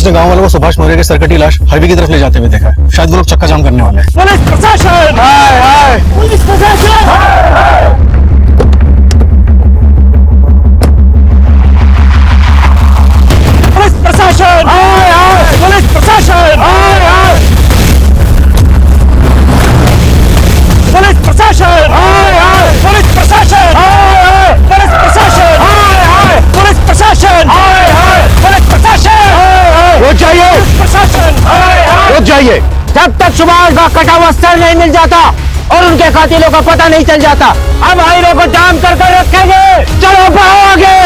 Police ने गांव वालों को सुभाष मौर्य के सर कटी लाश हाईवे की तरफ ले जाते हुए देखा है। शायद वो लोग चक्का जाम करने वाले हैं। पुलिस प्रशासन, हाय हाय, पुलिस प्रशासन, हाय हाय, पुलिस प्रशासन, हाय हाय, पुलिस प्रशासन, हाय हाय, पुलिस प्रशासन, हाय हाय, पुलिस प्रशासन, हाय हाय, पुलिस प्रशासन, हाय हाय, पुलिस प्रशासन, हाय हाय, पुलिस प्रशासन, हाय हाय, रुक जाइए, प्रशासन, हाय हाय, रुक जाइए। जब तक सुभाष का कटा हुआ सर नहीं मिल जाता और उनके कातिलों का पता नहीं चल जाता, हम हाईवे को जाम कर रखेंगे। चलो बढ़ो आगे।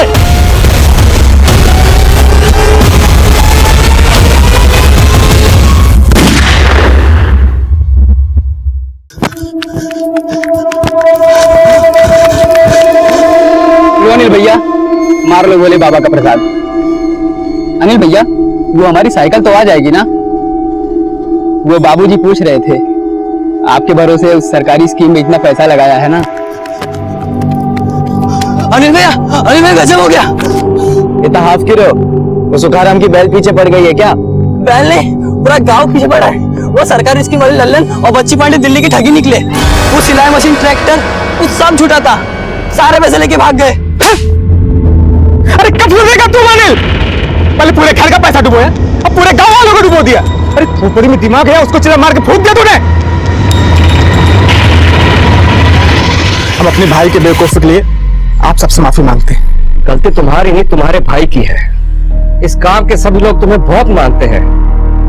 अनिल भैया, मार लो बोले बाबा का प्रसाद। अनिल भैया, वो हमारी साइकिल तो आ जाएगी ना? वो बाबूजी पूछ रहे थे, आपके भरोसे उस सरकारी स्कीम में इतना पैसा लगाया है ना। अनिल भैया गजब हो गया। इतना हाफ क्यों रहे हो? वो सुखाराम की बैल पीछे पड़ गई है क्या? बैल नहीं, पूरा गांव पीछे पड़ा है। वो सरकारी स्कीम वाले लल्लन और बच्ची पांडे दिल्ली की ठगी निकले। वो सिलाई मशीन, ट्रैक्टर, कुछ सब छूटा था, सारे पैसे लेके भाग गए। अरे कब डूबेगा तू अनिल? पहले पूरे घर का पैसा डुबोया, अब पूरे गांव वालों को डुबो दिया। अरे खोपड़ी में दिमाग है, उसको चिल्ला मार के फूंक दिया तूने। हम अपने भाई के बेवकूफी के लिए आप सबसे माफी मांगते हैं। गलती तुम्हारी नहीं, तुम्हारे भाई की है। इस काम के सभी लोग तुम्हें बहुत मानते हैं,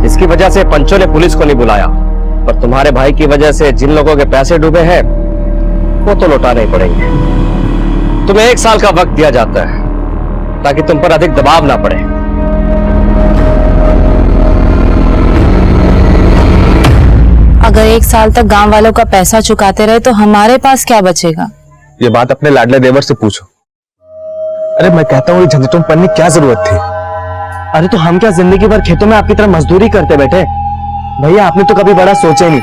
जिसकी वजह से पंचों ने पुलिस को नहीं बुलाया। और तुम्हारे भाई की वजह से जिन लोगों के पैसे डूबे हैं वो तो लौटाने ही पड़ेंगे। तुम्हें 1 साल का वक्त दिया जाता है ताकि तुम पर अधिक दबाव ना पड़े। अगर 1 साल तक गांव वालों का पैसा चुकाते रहे तो हमारे पास क्या बचेगा? ये बात अपने लाडले देवर से पूछो। अरे मैं कहता हूँ, झंझटों में पड़ने की क्या जरूरत थी? अरे तो हम क्या जिंदगी भर खेतों में आपकी तरह मजदूरी करते बैठे? भैया आपने तो कभी बड़ा सोचा ही नहीं।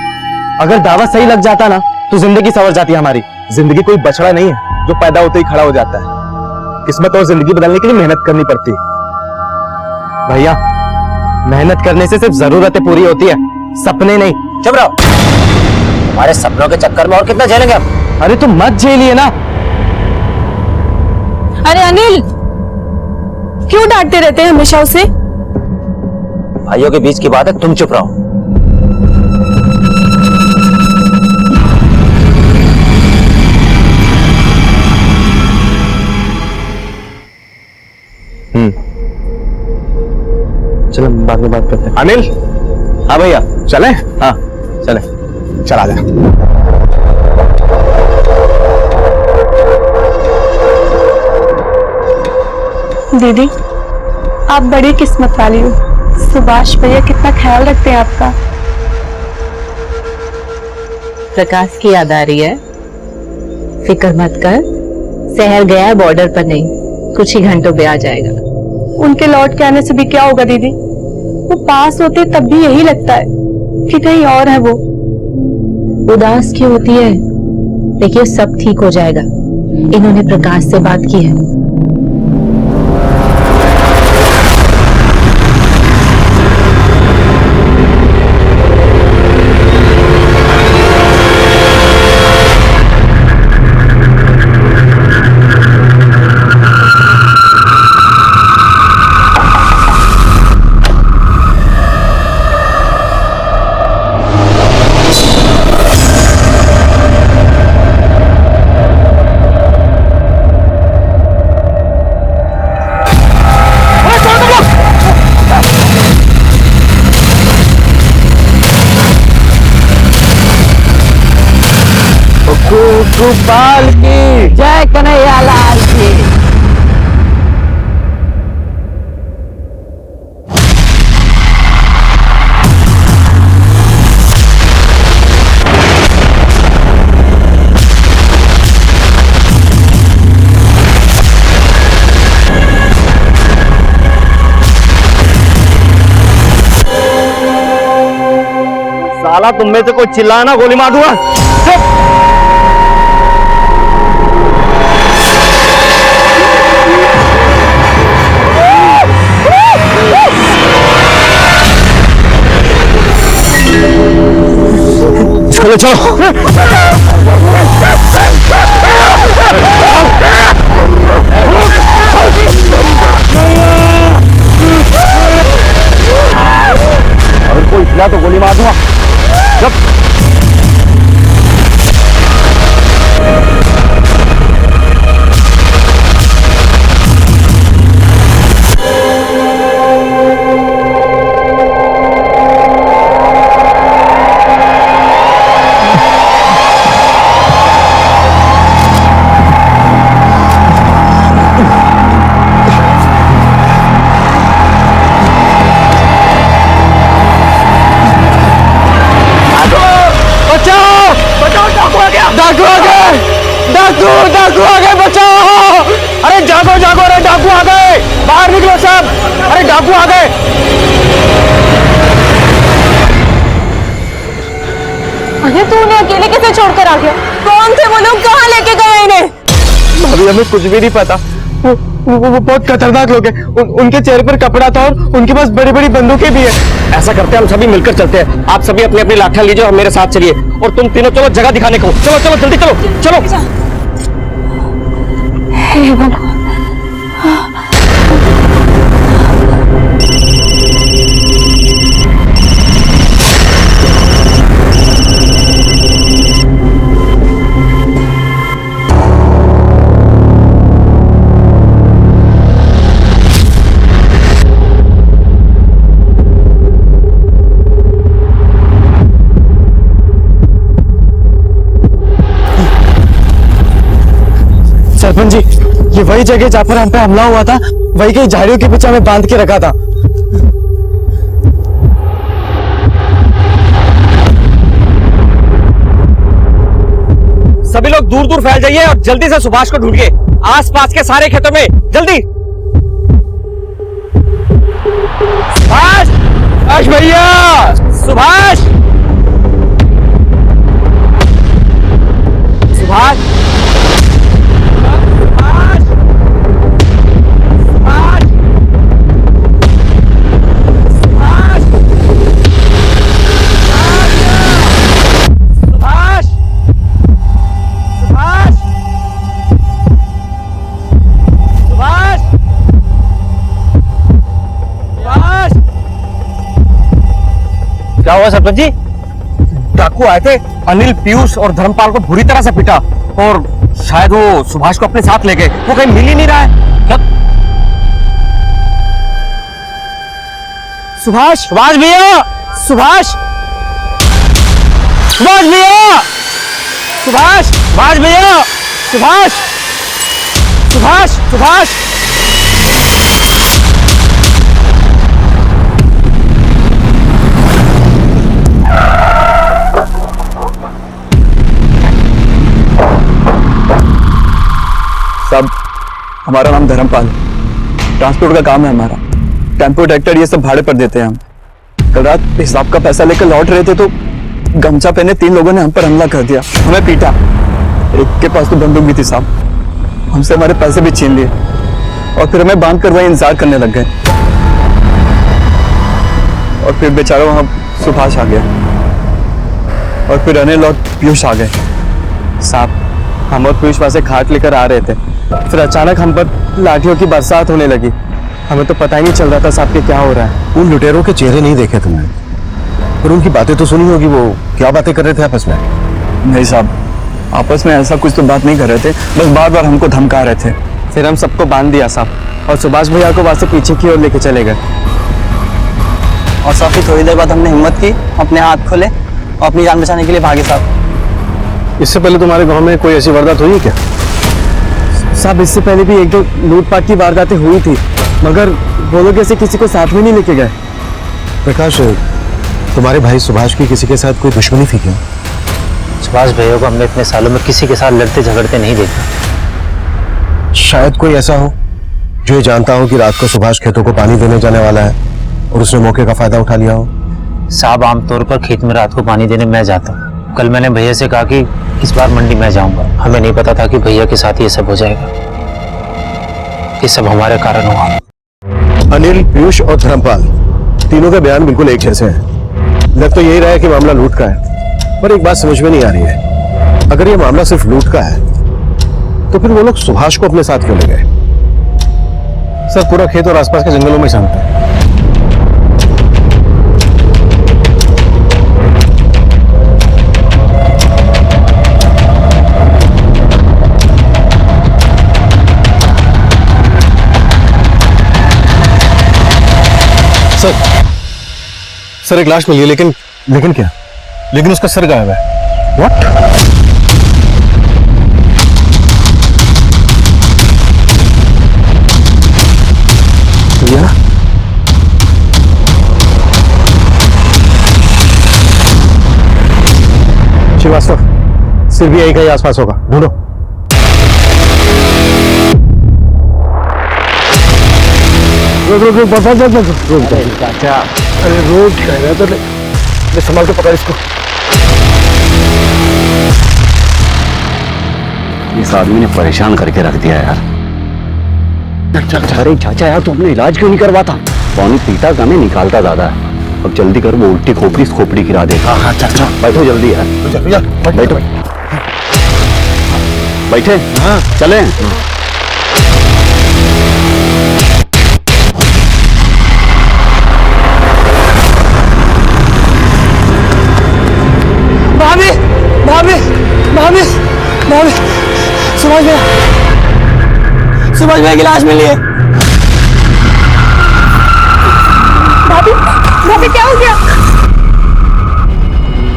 अगर दावा सही लग जाता ना तो जिंदगी संवर जाती हमारी। जिंदगी कोई बछड़ा नहीं है जो पैदा होते ही खड़ा हो जाता है। किस्मत और जिंदगी बदलने के लिए मेहनत करनी पड़ती है। भैया मेहनत करने से सिर्फ जरूरतें पूरी होती है, सपने नहीं। चुप रहो, हमारे सपनों के चक्कर में और कितना झेलेंगे हम? अरे तुम मत झेलिए ना। अरे अनिल, क्यों डांटते रहते हैं हमेशा उसे? भाइयों के बीच की बात है, तुम चुप रहो। चलो बाद में बात करते हैं। अनिल, हाँ भैया, चले? हाँ चले। चला जा। दीदी, आप बड़ी किस्मत वाली हो। सुभाष भैया कितना ख्याल रखते हैं आपका। प्रकाश की याद आ रही है? फिक्र मत कर, शहर गया है, बॉर्डर पर नहीं, कुछ ही घंटों में आ जाएगा। उनके लौट के आने से भी क्या होगा दीदी? वो पास होते तब भी यही लगता है कि कहीं और है वो। उदास क्यों होती है? देखिए सब ठीक हो जाएगा। इन्होंने प्रकाश से बात की है। गोपाल की जय, कन्हैया लाल की। साला तुम में से कोई चिल्लाना, गोली मार दूंगा। चलो चलो। अगर कोई हिला तो गोली मार दूंगा। डाकू आ गए, बचाओ! अरे जागो जागो, अरे डाकू आ गए, बाहर निकलो सब, अरे डाकू आ गए। अरे तू उन्हें अकेले कैसे छोड़कर आ गया? कौन थे वो लोग, कहाँ लेके गए इन्हें? भाभी हमें कुछ भी नहीं पता। वो बहुत खतरनाक लोग हैं। उनके चेहरे पर कपड़ा था और उनके पास बड़ी बड़ी बंदूकें भी है। ऐसा करते हैं, हम सभी मिलकर चलते हैं। आप सभी अपनी अपनी लाठियां लीजिए और मेरे साथ चलिए, और तुम तीनों चलो जगह दिखाने को। चलो चलो जल्दी चलो चलो। हे भगवान। सरपंच जी, ये वही जगह जहाँ पर हम पे हमला हुआ था, वही कई झाड़ियों के पीछे हमें बांध के रखा था। सभी लोग दूर दूर फैल जाइए और जल्दी से सुभाष को ढूंढिए, आसपास के सारे खेतों में, जल्दी। सुभाष! सुभाष भैया! सुभाष! सुभाष! क्या हुआ सरपंच जी? डाकू आए थे, अनिल, पीयूष और धर्मपाल को बुरी तरह से पीटा और शायद वो सुभाष को अपने साथ ले गए। वो कहीं मिल ही नहीं रहा है। क्या? सुभाष! सुभाष भैया! सुभाष! सुभाष भैया! सुभाष! सुभाष भैया! सुभाष! सुभाष! सुभाष! साहब, हमारा नाम धर्मपाल, ट्रांसपोर्ट का काम है हमारा। टेम्पो, ट्रैक्टर ये सब भाड़े पर देते हैं हम। कल रात हिसाब का पैसा लेकर लौट रहे थे तो गमछा पहने 3 लोगों ने हम पर हमला कर दिया, हमें पीटा। एक के पास तो बंदूक भी थी साहब, हमसे हमारे पैसे भी छीन लिए और फिर हमें बांध कर वहीं इंतजार करने लग गए। और फिर बेचारा वहां सुभाष आ गया और फिर अनिल और पीयूष आ गए। साहब, हम और पीयूष वहां से खाट लेकर आ रहे थे, फिर अचानक हम पर लाठियों की बरसात होने लगी। हमें तो पता ही नहीं चल रहा था साहब कि क्या हो रहा है। उन लुटेरों के चेहरे नहीं देखे तुमने, पर उनकी बातें तो सुनी होगी। वो क्या बातें कर रहे थे आपस में? नहीं साहब, आपस में ऐसा कुछ तो बात नहीं कर रहे थे, बस बार बार हमको धमका रहे थे। फिर हम सबको बांध दिया साहब और सुभाष भैया को वहां से पीछे की ओर लेके चले गए। और साहब फिर थोड़ी देर बाद हमने हिम्मत की, अपने हाथ खोले और अपनी जान बचाने के लिए भागे साहब। इससे पहले तुम्हारे गांव में कोई ऐसी वारदात हुई क्या? साहब, इससे पहले भी 1-2 लूटपाट की वारदातें हुई थी, मगर वो लोग ऐसे किसी को साथ में नहीं लेके गए। प्रकाश, तुम्हारे भाई सुभाष की किसी के साथ कोई दुश्मनी थी क्या? सुभाष भैया को हमने इतने सालों में किसी के साथ लड़ते झगड़ते नहीं देखा। शायद कोई ऐसा हो जो ये जानता हो कि रात को सुभाष खेतों को पानी देने जाने वाला है और उसने मौके का फायदा उठा लिया हो। साहब, आमतौर पर खेत में रात को पानी देने मैं जाता हूँ। कल मैंने भैया से कहा कि इस बार मंडी में जाऊंगा। हमें नहीं पता था कि भैया के साथ ये सब हो जाएगा। ये सब हमारे कारण हुआ। अनिल, पीयूष और धर्मपाल, तीनों के बयान बिल्कुल एक जैसे हैं। लग तो यही रहा है कि मामला लूट का है। पर एक बात समझ में नहीं आ रही है, अगर ये मामला सिर्फ लूट का है तो फिर वो लोग सुभाष को अपने साथ क्यों ले गए? सर पूरा खेत और आसपास के जंगलों में शांत है। सर एक लाश मिली है, लेकिन क्या? लेकिन उसका सर गायब है। व्हाट? भैया श्रीवास्तव, सिर्फ भी यही कहीं आसपास होगा, ढूंढो। रुक चाचा, अरे रोड कह रहा था, मैं संभाल के पकड़ इसको। इस आदमी ने परेशान करके रख दिया यार। अरे चाचा यार, तू अपने इलाज क्यों नहीं करवाता? पानी पीता कम है, निकालता ज्यादा है। अब जल्दी कर, वो उल्टी खोपड़ी गिरा देगा। हाँ चाचा, बैठो जल्दी यार, बैठो बैठे। हाँ चले। भाभी भाभी भाभी भाभी, सुभाष भैया की लाश मिली है। भाभी भाभी क्या हो गया?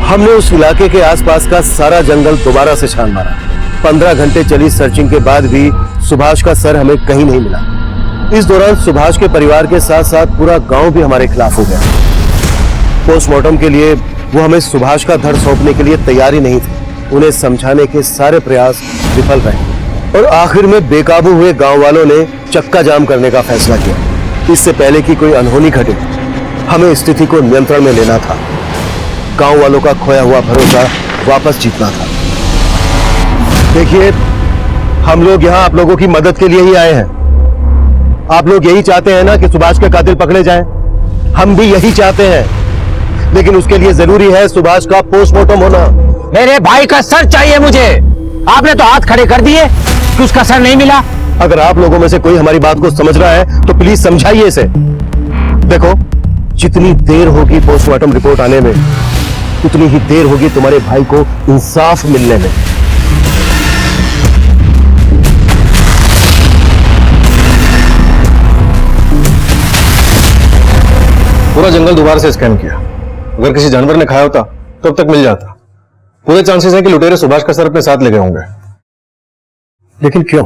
हमने उस इलाके के आसपास का सारा जंगल दोबारा से छान मारा। 15 घंटे चली सर्चिंग के बाद भी सुभाष का सर हमें कहीं नहीं मिला। इस दौरान सुभाष के परिवार के साथ साथ पूरा गांव भी हमारे खिलाफ हो गया। पोस्टमार्टम के लिए वो हमें सुभाष का धड़ सौंपने के लिए तैयार ही नहीं थे। उन्हें समझाने के सारे प्रयास विफल रहे और आखिर में बेकाबू हुए गांव वालों ने चक्का जाम करने का फैसला किया। इससे पहले कि कोई अनहोनी घटे, हमें स्थिति को नियंत्रण में लेना था। गांव वालों का खोया हुआ भरोसा वापस जीतना था। देखिए, हम लोग यहाँ आप लोगों की मदद के लिए ही आए हैं। आप लोग यही चाहते हैं ना कि सुभाष के कातिल पकड़े जाएं? हम भी यही चाहते हैं, लेकिन उसके लिए जरूरी है सुभाष का पोस्टमार्टम होना। मेरे भाई का सर चाहिए मुझे। आपने तो हाथ खड़े कर दिए कि उसका सर नहीं मिला। अगर आप लोगों में से कोई हमारी बात को समझ रहा है तो प्लीज समझाइए इसे। देखो, जितनी देर होगी पोस्टमार्टम रिपोर्ट आने में, उतनी ही देर होगी तुम्हारे भाई को इंसाफ मिलने में। पूरा जंगल दोबारा से स्कैन किया। अगर किसी जानवर ने खाया होता तो अब तक मिल जाता। पूरे चांसेस हैं कि लुटेरे सुभाष का सर अपने साथ ले गए होंगे। लेकिन क्यों?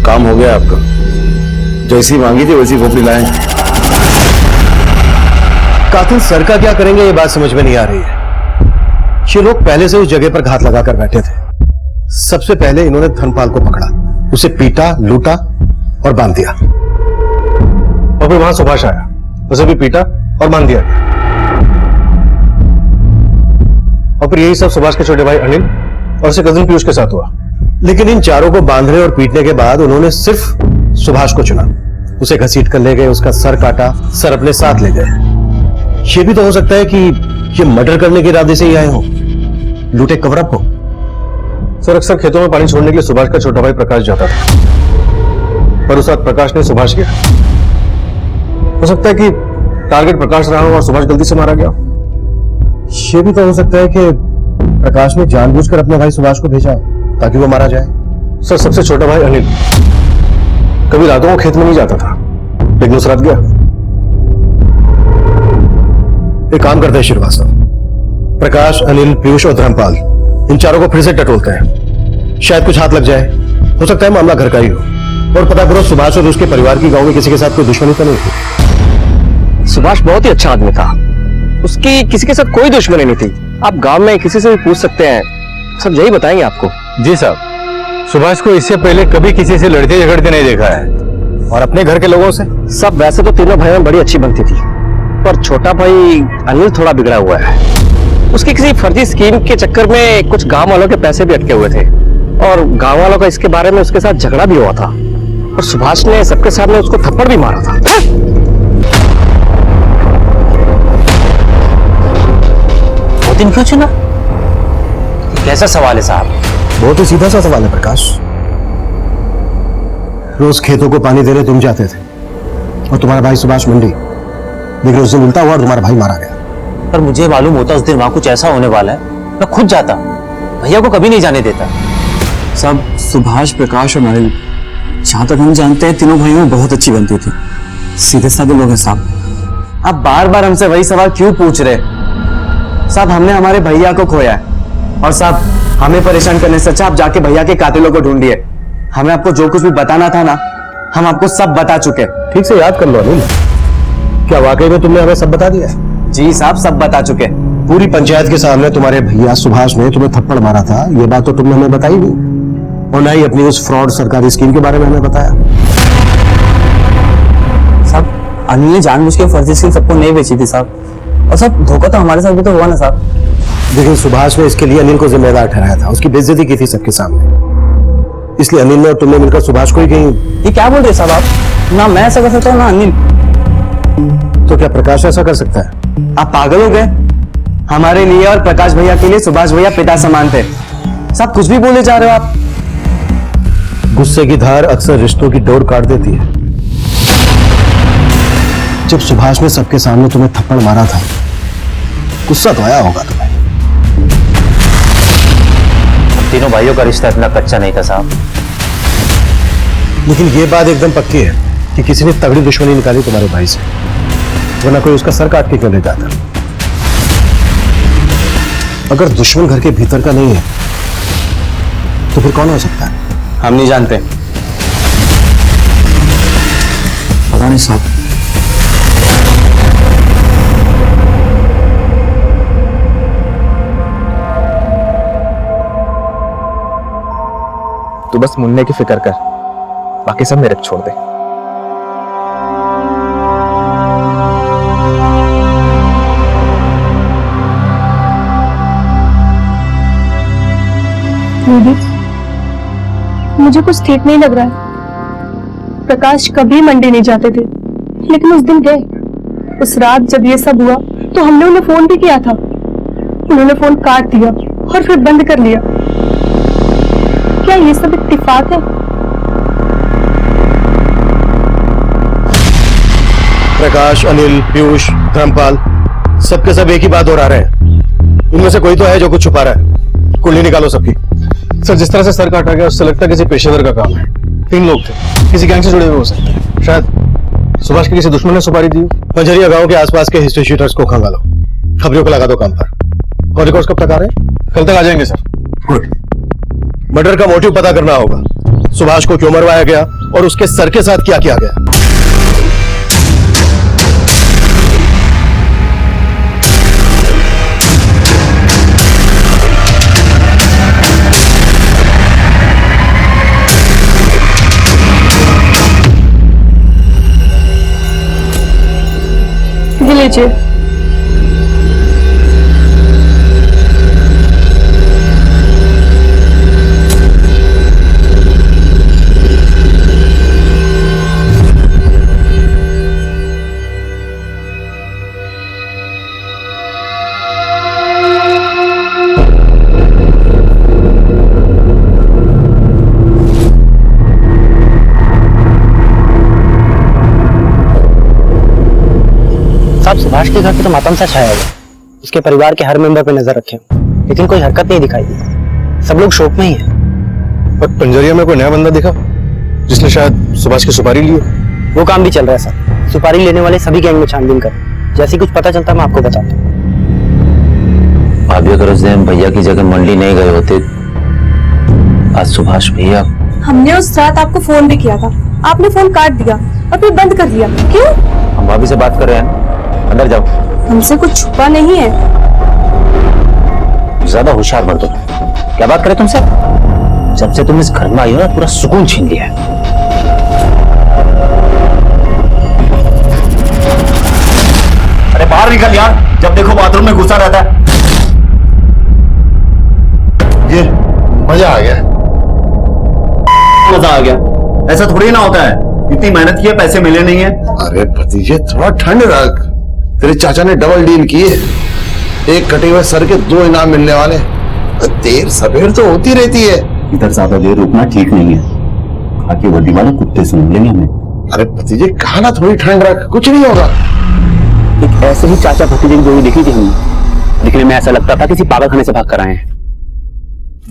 काम हो गया आपका। जैसी मांगी थी वैसी खोपड़ी लाए। कातिल सर का क्या करेंगे, ये बात समझ में नहीं आ रही है। ये लोग पहले से उस जगह पर घात लगाकर बैठे थे। सबसे पहले इन्होंने धर्मपाल को पकड़ा, उसे पीटा, लूटा और बांध दिया। और फिर वहां सुभाष आया, उसे भी पीटा और बांध दिया गया। और फिर यही सब सुभाष के छोटे भाई अनिल और उसके कजिन पीयूष के साथ हुआ। लेकिन इन चारों को बांधने और पीटने के बाद उन्होंने सिर्फ सुभाष को चुना। उसे घसीट कर ले गए, उसका सर काटा, सर अपने साथ ले गए। ये भी तो हो सकता है कि ये मर्डर करने के इरादे से ही आए हो, लूटे कवरअप हो। सर, अक्सर खेतों में पानी छोड़ने के लिए सुभाष का छोटा भाई प्रकाश जाता था, पर उस वक्त प्रकाश ने सुभाष किया। हो सकता है कि टारगेट प्रकाश रहा हो और सुभाष गलती से मारा गया। ये भी तो हो सकता है कि प्रकाश ने जानबूझकर अपने भाई सुभाष को भेजा ताकि वो मारा जाए। सर, सबसे छोटा भाई अनिल कभी रातों को खेत में नहीं जाता था, लेकिन उस रात गया। एक काम करते हैं श्रीवास्तव, प्रकाश, अनिल, पीयूष और धर्मपाल, इन चारों को फिर से टटोलते हैं। शायद कुछ हाथ लग जाए। हो सकता है मामला घर का ही हो। और पता करो सुभाष और उसके परिवार की गांव में किसी के साथ कोई दुश्मनी तो नहीं थी। सुभाष बहुत ही अच्छा आदमी था, उसकी किसी के साथ कोई दुश्मनी नहीं थी। आप गांव में किसी से भी पूछ सकते हैं, सब यही बताएंगे आपको। जी साहब, सुभाष को इससे पहले कभी किसी से लड़ते झगड़ते नहीं देखा है। और अपने घर के लोगों से सब वैसे तो तीनों भाइयों में बड़ी अच्छी बनती थी, पर छोटा भाई अनिल थोड़ा बिगड़ा हुआ है। उसकी किसी फर्जी स्कीम के चक्कर में कुछ गांव वालों के पैसे भी अटके हुए थे और गांव वालों का इसके बारे में उसके साथ झगड़ा भी हुआ था और सुभाष ने सबके सामने उसको थप्पड़ भी मारा था। वो दिन क्यों चुना? कैसा सवाल है साहब? बहुत ही सीधा सा सवाल है प्रकाश। रोज खेतों को पानी देने तुम जाते थे और तुम्हारा भाई सुभाष मंडी, लेकिन उस दिन उल्टा हुआ और तुम्हारा भाई मारा गया। पर मुझे मालूम होता उस दिन वहां कुछ ऐसा होने वाला है, मैं खुद जाता, भैया को कभी नहीं जाने देता। सब सुभाष, प्रकाश और अनिल, जहां तक हम जानते हैं तीनों भाइयों में बहुत अच्छी बनती थी, सीधे साधे लोग हैं साहब। आप बार बार हमसे वही सवाल क्यों पूछ रहे? साहब हमने हमारे भैया को खोया है और साहब हमें परेशान करने से अच्छा आप जाके भैया के कातिलों को ढूंढिए। हमें आपको जो कुछ भी बताना था ना, हम आपको सब बता चुके। ठीक से याद कर लो अनिल, क्या वाकई में तुमने हमें सब बता दिया? जी साहब, सब बता चुके। पूरी पंचायत के सामने तुम्हारे भैया सुभाष ने तुम्हें थप्पड़ मारा था, ये बात तो तुमने हमें बताई नहीं, और ना ही अपनी उस फ्रॉड सरकारी स्कीम के बारे में हमें बताया। साहब अनिल ने जानबूझ के फर्जी स्कीम सबको नहीं बेची थी साहब, और सब धोखा तो हमारे साथ भी तो हुआ ना साहब। लेकिन सुभाष ने इसके लिए अनिल को जिम्मेदार ठहराया था, उसकी बेइज्जती की थी सबके सामने, इसलिए अनिल ने और तुमने मिलकर सुभाष को ही कहीं। ये क्या बोल रहे साहब आप? ना मैं ऐसा कर सकता हूँ ना अनिल। तो क्या प्रकाश ऐसा कर सकता है? आप पागल हो गए? हमारे लिए और प्रकाश भैया के लिए सुभाष भैया पिता समान थे। साहब कुछ भी बोले जा रहे हो आप। गुस्से की धार अक्सर रिश्तों की डोर काट देती है। जब सुभाष ने सबके सामने तुम्हें थप्पड़ मारा था, गुस्सा तो आया होगा तुम्हें। तीनों भाइयों का रिश्ता इतना कच्चा नहीं था साहब। लेकिन ये बात एकदम पक्की है कि किसी ने तगड़ी दुश्मनी निकाली तुम्हारे भाई से, वरना कोई उसका सर काट के क्यों ले जाता? अगर दुश्मन घर के भीतर का नहीं है तो फिर कौन हो सकता है? हम नहीं जानते। पता नहीं साहब। तू बस मुन्ने की फिक्र कर, बाकी सब मेरे को छोड़ दे। दीदी, मुझे कुछ ठीक नहीं लग रहा है। प्रकाश कभी मंडी नहीं जाते थे, लेकिन उस दिन गए। उस रात जब ये सब हुआ तो हमने उन्हें फोन भी किया था, उन्होंने फोन काट दिया और फिर बंद कर लिया। क्या ये सब इत्तेफाक है? प्रकाश, अनिल, पीयूष, धर्मपाल, सबके सब एक ही बात दोहरा रहे हैं। इनमें से कोई तो है जो कुछ छुपा रहा है। कुंडली निकालो सबकी। सर जिस तरह से सर काटा गया उससे लगता है किसी पेशेवर का काम है। 3 लोग थे, किसी गैंग से जुड़े हुए हो सकते हैं। शायद सुभाष के किसी दुश्मन ने सुपारी दी। पंजरिया गांव के आसपास के हिस्ट्री शीटर्स को खंगालो, खबरों को लगा दो काम पर। और रिकॉर्ड्स कब तक आ रहे हैं? कल तक आ जाएंगे सर। गुड। मर्डर का मोटिव पता करना होगा, सुभाष को क्यों मरवाया गया और उसके सर के साथ क्या किया गया। ये लीजिए। साहब सुभाष के घर पे तो मातम सा छाया हुआ, उसके परिवार के हर मेंबर पे नजर रखे, लेकिन कोई हरकत नहीं दिखाई दी। सब लोग शोक में ही हैं। पर पंजरिया में कोई नया बंदा दिखा जिसने शायद सुभाष की सुपारी ली हो? वो काम भी चल रहा है सर। सुपारी लेने वाले सभी गैंग में छानबीन कर, जैसे कुछ पता चलता मैं आपको बताता हूँ। भाभी अगर उस दिन भैया की जगह मंडी नहीं गए होते, आज सुभाष भैया। हमने उस रात आपको फोन भी किया था, आपने फोन काट दिया और फिर बंद कर दिया। क्यों? हम भाभी से बात कर रहे हैं, अंदर जाओ। हमसे कुछ छुपा नहीं है। ज्यादा होशियार मत दो। क्या बात करें तुमसे? जब से तुम इस घर में आई हो ना, पूरा सुकून छीन लिया है। अरे बाहर निकल यार, जब देखो बाथरूम में घुसा रहता है। ये मजा आ गया। मजा आ गया? ऐसा थोड़ी ना होता है, इतनी मेहनत की है, पैसे मिले नहीं है। अरे भतीजे थोड़ा ठंड रख, तेरे चाचा ने डबल डील की है, एक कटे हुए सर के 2 इनाम मिलने वाले। देर सवेर तो होती रहती है। इधर ज्यादा देर रुकना ठीक नहीं है, आके वर्दी वाले कुत्ते सुन लेंगे हमें। अरे भतीजे कहा ना थोड़ी ठंड रख, कुछ नहीं होगा। एक ऐसे ही चाचा भतीजे की जोड़ी देखी थी हमने, दिखने में ऐसा लगता था किसी पागलखाने से भाग कर आए हैं।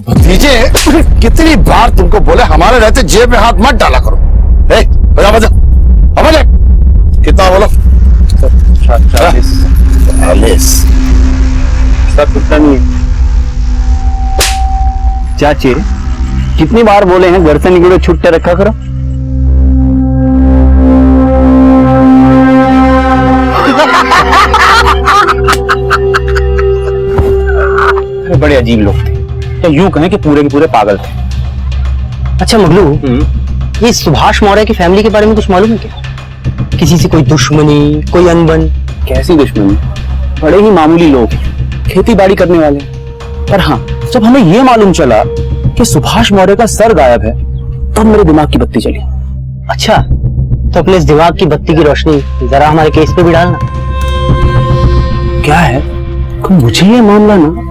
भतीजे कितनी बार तुमको बोले हमारे रहते जेब में हाथ मत डाला करो। बजा बजा बजा, कितना बोलो? 40। सब कुछ नहीं है। चाचे कितनी बार बोले हैं घर से निकले छुट्टे रखा करो। बड़े अजीब लोग थे, या यूं कहें कि पूरे के पूरे पागल थे। अच्छा मगलू, ये सुभाष मौर्य की फैमिली के बारे में कुछ मालूम है क्या? किसी से कोई दुश्मनी, कोई अनबन? कैसी दुश्मनी? बड़े ही मामूली लोग, खेती बाड़ी करने वाले। पर हाँ, जब हमें यह मालूम चला कि सुभाष मौर्य का सर गायब है, तब मेरे दिमाग की बत्ती चली। अच्छा, तो अपने इस दिमाग की बत्ती की रोशनी जरा हमारे केस पे भी डालना। क्या है कि मुझे ये मामला ना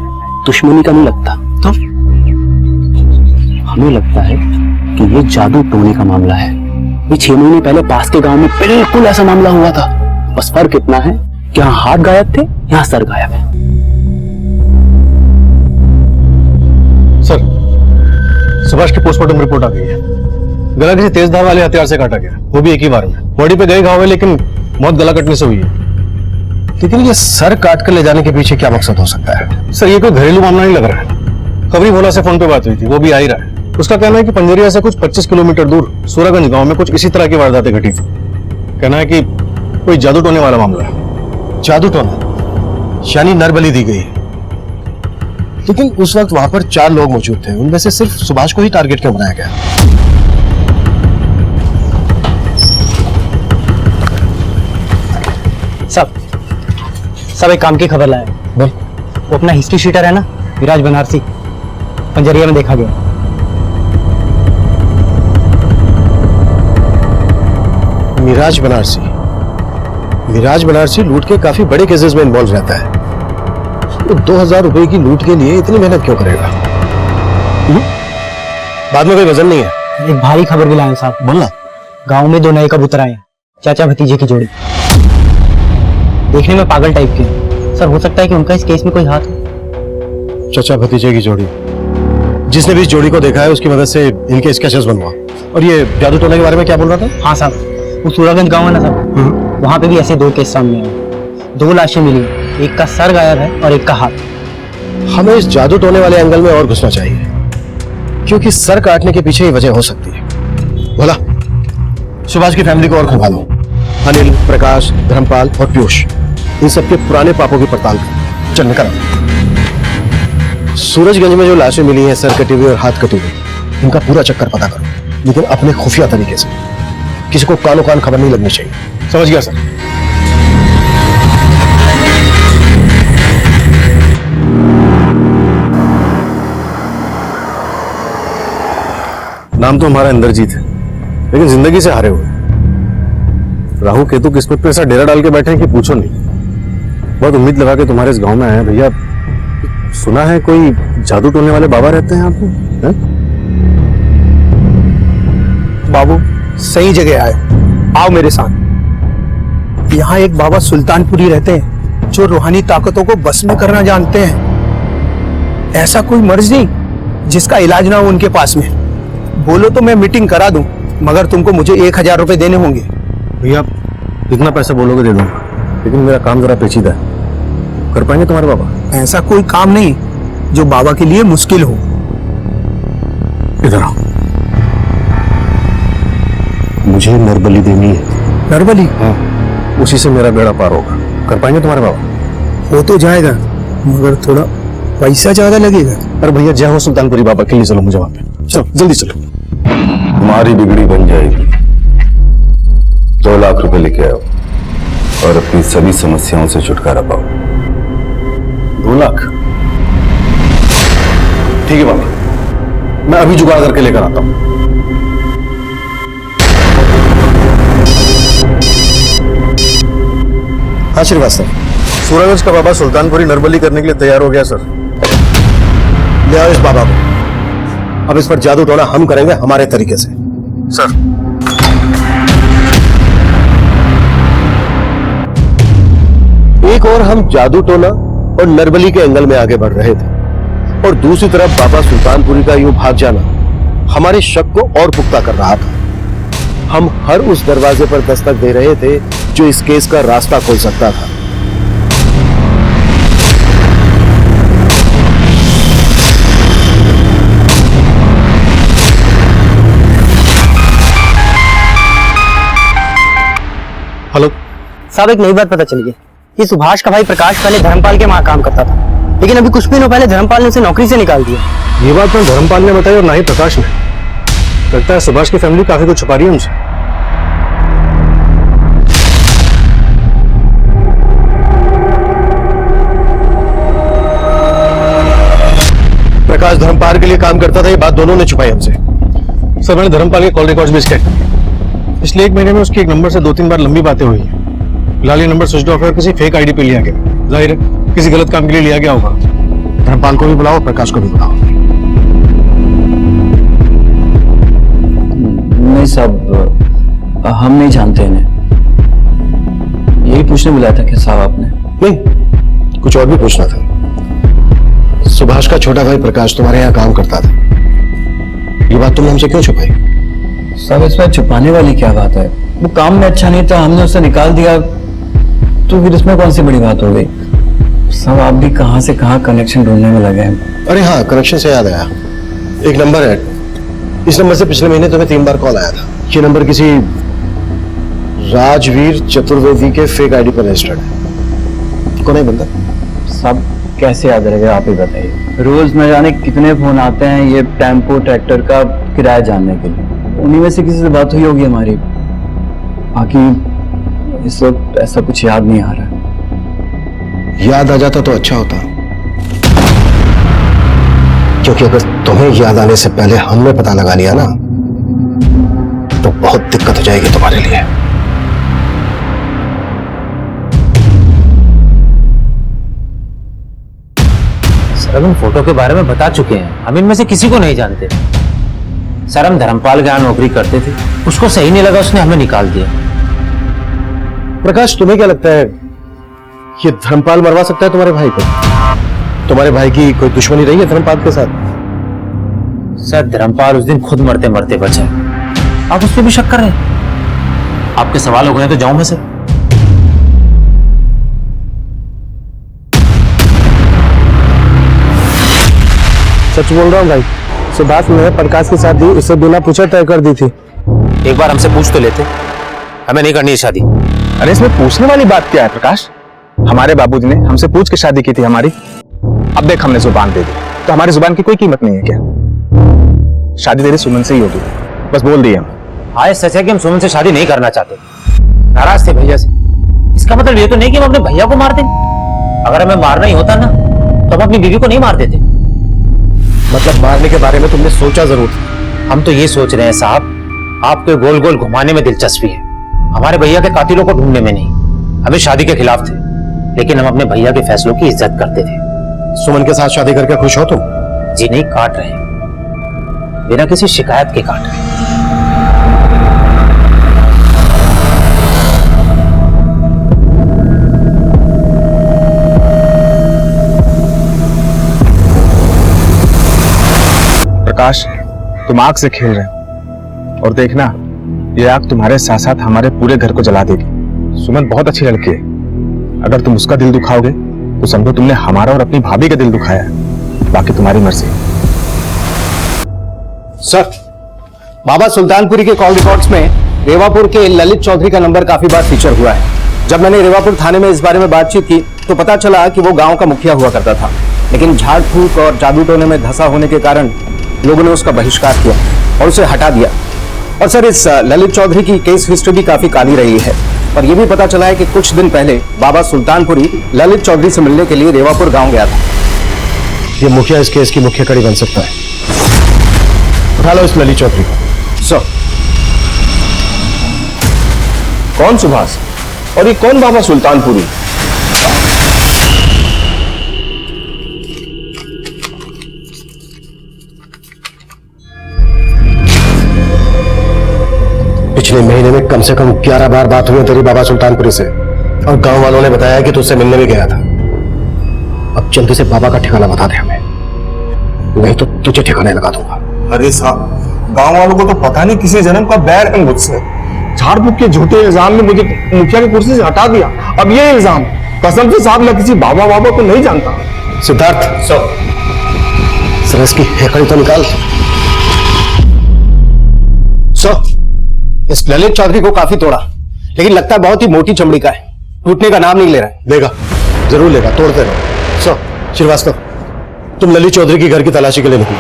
दुश्मनी का नहीं लगता, तो हमें लगता है कि ये जादू टोने का मामला है। ये 6 महीने पहले पास के गांव में बिल्कुल ऐसा मामला हुआ था, बस फर्क इतना है कि यहाँ हाथ गायब थे, यहाँ सर गायब है। सर, सुभाष की पोस्टमार्टम रिपोर्ट आ गई है। गला किसी तेज धार वाले हथियार से काटा गया, वो भी एक ही बार में। बॉडी पे गए घाव है, लेकिन मौत गला कटने से हुई है। लेकिन ये सर काट कर ले जाने के पीछे क्या मकसद हो सकता है? सर, ये कोई घरेलू मामला नहीं लग रहा है। खबरी भोला से फोन पे बात हुई थी, वो भी आ ही रहा है। उसका कहना है कि पंजरिया से कुछ 25 किलोमीटर दूर सूरागंज गांव में कुछ इसी तरह की वारदातें घटी थी। कहना है कि कोई जादू टोने वाला मामला है। जादू टोना यानी नरबली दी गई। लेकिन उस वक्त वहां पर 4 लोग मौजूद थे, उनमें से सिर्फ सुभाष को ही टारगेट क्यों बनाया गया? सब एक काम की खबर लाए। बोल। वो अपना हिस्ट्री शीटर है ना, विराज बनारसी, पंजरिया में देखा गया। विराज बनारसी? विराज बनारसी लूट के काफी बड़े केसेस में इन्वॉल्व रहता है। तो 2000 रुपए की लूट के लिए इतनी मेहनत क्यों करेगा? बाद में कोई वजन नहीं है। एक भारी खबर भी लाए साहब। बोलना। गांव में 2 नए कबूतर आए हैं, चाचा भतीजे की जोड़ी। देखने में पागल टाइप के। सर, हो सकता है कि उनका इस केस में कोई हाथ हो। चाचा भतीजे की जोड़ी? जिसने भी इस जोड़ी को देखा है उसकी मदद से इनके स्केचेस बनवा। और ये जादू टोने के बारे में क्या बोल रहा था? हाँ साहब, वो सूरागंज गांव है ना साहब, वहां पे भी ऐसे 2 केस सामने आए। 2 लाशें मिली, एक का सर गायब है और एक का हाथ। हमें इस जादू टोने वाले एंगल में और घुसना चाहिए, क्योंकि सर काटने के पीछे ही वजह हो सकती है। बोला, सुभाष की फैमिली को और खुलवा लो। अनिल, प्रकाश, धर्मपाल और पीयूष, इन सबके पुराने पापों की पड़ताल कर। चल निकल। सूरजगंज में जो लाशें मिली हैं, सर कटी हुई और हाथ कटी हुई, इनका पूरा चक्कर पता करो, लेकिन अपने खुफिया तरीके से। किसी को कानो कान खबर नहीं लगनी चाहिए। समझ गया सर? नाम तो हमारा इंद्रजीत है, लेकिन जिंदगी से हारे हुए। राहु केतु किस्मत पे ऐसा डेरा डाल के बैठे हैं कि पूछो नहीं। बहुत उम्मीद लगा के तुम्हारे इस गांव में आए हैं भैया। सुना है कोई जादू टोने वाले बाबा रहते हैं यहाँ पे? बाबू सही जगह आए, आओ मेरे साथ। यहाँ एक बाबा सुल्तानपुरी रहते हैं जो रूहानी ताकतों को बस में करना जानते हैं। ऐसा कोई मर्ज नहीं जिसका इलाज ना हो उनके पास में। बोलो तो मैं मीटिंग करा दूं, मगर तुमको मुझे 1000 रुपए देने होंगे। भैया जितना पैसा बोलोगे दे दूंगा, लेकिन मेरा काम जरा पेचीदा है। कर पाएंगे तुम्हारे बाबा? ऐसा कोई काम नहीं जो बाबा के लिए मुश्किल हो। इधर आओ। मुझे नरबली देनी है। नरबली? हाँ, उसी से मेरा बेड़ा पार होगा। कर पाएंगे तुम्हारे बाबा? हो तो जाएगा, मगर थोड़ा पैसा ज्यादा लगेगा। अरे भैया जय हो सुल्तानपुरी बाबा के लिए चलो मुझे वहां पे। चलो जल्दी चलो। तुम्हारी बिगड़ी बन जाएगी। 2 लाख रुपए लेके आओ और अपनी सभी समस्याओं से छुटकारा पाओ। 2 लाख? ठीक है बाबा, मैं अभी जुगाड़ करके लेकर आता हूं। हाँ श्रीवास्तव, सूरज का बाबा सुल्तानपुरी नरबली करने के लिए तैयार हो गया सर। ले आओ इस बाबा को। अब इस पर जादू टोना हम करेंगे हमारे तरीके से सर। एक और हम जादू टोना और नरबली के एंगल में आगे बढ़ रहे थे और दूसरी तरफ बाबा सुल्तानपुरी का यूं भाग जाना हमारे शक को और पुख्ता कर रहा था। हम हर उस दरवाजे पर दस्तक दे रहे थे जो इस केस का रास्ता खोल सकता था। हेलो साहब, एक नई बात पता चली है कि सुभाष का भाई प्रकाश पहले धर्मपाल के वहां काम करता था, लेकिन अभी कुछ दिनों पहले धर्मपाल ने उसे नौकरी से निकाल दिया। ये बात ना धर्मपाल ने बताई और ना ही प्रकाश ने। लगता है सुभाष की फैमिली काफी कुछ छुपा रही है हमसे। प्रकाश धर्मपाल के लिए काम करता था, ये बात दोनों ने छुपाई हमसे। सर, मैंने धर्मपाल के कॉल रिकॉर्ड्स भी चेक किए। पिछले 1 महीने में उसकी एक नंबर से 2-3 बार लंबी बातें हुई हैं। फिलहाल ये नंबर स्विच ऑफ है और किसी फेक आईडी पे लिया गया। जाहिर है किसी गलत काम के लिए लिया गया होगा। धर्मपाल को भी बुलाओ, प्रकाश को भी बुलाओ। नहीं साहब, हम नहीं जानते इन्हें। यही पूछने बुलाया था क्या साहब आपने? नहीं, कुछ और भी पूछना था। सुभाष का छोटा भाई प्रकाश तुम्हारे यहाँ काम करता था, ये बात तुमने हमसे क्यों छुपाई? साहब, इसमें छुपाने वाली क्या बात है? वो काम में अच्छा नहीं था, हमने उसे निकाल दिया, तो फिर इसमें कौन सी बड़ी बात हो गई? साहब, आप भी कहां से कहां कनेक्शन ढूंढने में लगे हैं। अरे हाँ, कनेक्शन से याद आया, एक नंबर है, इस नंबर से पिछले महीने तुम्हें 3 बार कॉल आया था। ये नंबर किसी राजवीर चतुर्वेदी के फेक आईडी पर रजिस्टर्ड है। कौन है बंदा? साहब, कैसे याद रहेगा, आप ही बताइए। रोज न जाने कितने फोन आते हैं ये टेम्पो ट्रैक्टर का किराया जानने के लिए। उन्हीं में से किसी से बात हुई होगी हमारी। बाकी इस वक्त ऐसा कुछ याद नहीं आ रहा है। याद आ जाता तो अच्छा होता, क्योंकि अगर तुम्हें याद आने से पहले हमने पता लगा लिया ना, तो बहुत दिक्कत हो जाएगी तुम्हारे लिए। सर, हम फोटो के बारे में बता चुके हैं, हम इनमें से किसी को नहीं जानते। सर, हम धर्मपाल के यहाँ नौकरी करते थे, उसको सही नहीं लगा, उसने हमें निकाल दिया। प्रकाश, तुम्हें क्या लगता है ये धर्मपाल मरवा सकता है तुम्हारे भाई को? तुम्हारे भाई की कोई दुश्मनी रही है धर्मपाल के साथ? सर, धर्मपाल उस दिन खुद मरते मरते बचा, आप उस पर भी शक कर रहे हैं? आपके सवाल हो गए तो जाऊं मैं सर? सच बोल रहा हूँ भाई, सुभाष ने प्रकाश की शादी उससे बिना पूछे तय कर दी थी। एक बार हमसे पूछ तो लेते, हमें नहीं करनी है शादी। अरे इसमें पूछने वाली बात क्या है प्रकाश? हमारे बाबूजी ने हमसे पूछ के शादी की थी हमारी। अब देख, हमने जुबान दे दी तो हमारी जुबान की कोई कीमत नहीं है क्या? शादी तेरी सुमन से ही होगी, बस बोल दिए हम। हाँ, सच है कि हम सुमन से शादी नहीं करना चाहते, नाराज थे भैया से। इसका मतलब ये तो नहीं कि हम अपने भैया को मार दें। अगर हमें मारना ही होता ना तो हम अपनी बीवी को नहीं मार देते। मतलब मारने के बारे में तुमने सोचा जरूर था? हम तो ये सोच रहे हैं साहब, आपको गोल गोल घुमाने में दिलचस्पी है, हमारे भैया के कातिलों को ढूंढने में नहीं। हमें शादी के खिलाफ थे, लेकिन हम अपने भैया के फैसलों की इज्जत करते थे। सुमन के साथ शादी करके खुश हो तुम? जी नहीं, काट रहे हैं, बिना किसी शिकायत के काट रहे हैं। प्रकाश, तुम आग से खेल रहे हो और देखना, ये आग तुम्हारे साथ साथ हमारे पूरे घर को जला देगी। सुमन बहुत अच्छी लड़की है, अगर तुम उसका दिल दुखाओगे तो समझो तुमने हमारा और अपनी भाभी का दिल दुखाया है। बाकी तुम्हारी मर्जी। सर, बाबा सुल्तानपुरी के कॉल रिकॉर्ड्स में रेवापुर के ललित चौधरी का नंबर काफी बार फीचर हुआ है। जब मैंने रेवापुर थाने में इस बारे में बातचीत की तो पता चला कि वो गांव का मुखिया हुआ करता था, लेकिन झाड़ फूक और जादू टोने में धंसा होने के कारण लोगों ने उसका बहिष्कार किया और उसे हटा दिया। और सर, इस ललित चौधरी की केस हिस्ट्री भी काफी काली रही है। और यह भी पता चला है कि कुछ दिन पहले बाबा सुल्तानपुरी ललित चौधरी से मिलने के लिए रेवापुर गांव गया था। ये मुखिया इस केस की मुख्य कड़ी बन सकता है। उठा लो इस ललित चौधरी को। सर, कौन सुभाष और ये कौन बाबा सुल्तानपुरी? पिछले महीने में कम से कम 11 बार बात हुई है तेरी बाबा सुल्तानपुरी से, और गांव वालों ने बताया कि तुझसे मिलने भी गया था। अब जल्दी से बाबा का ठिकाना बता दे हमें, नहीं तो तुझे ठिकाने लगा दूंगा। अरे साहब, गांव वालों को तो पता नहीं किसी जन्म का बैर है मुझसे। झाड़ फूक के झूठे इल्जाम में मुझे मुखिया की कुर्सी से हटा दिया। अब ये इल्जाम, कसम से साहब मैं किसी बाबा बाबा को नहीं जानता। सिद्धार्थ, सर इसकी हेकड़ी तो निकाल। इस ललित चौधरी को काफी तोड़ा, लेकिन लगता है बहुत ही मोटी चमड़ी का है, टूटने का नाम नहीं ले रहा है। लेगा, जरूर लेगा, तोड़ते रहो। श्रीवास्तव, तुम ललित चौधरी के घर की तलाशी के लिए निकलो,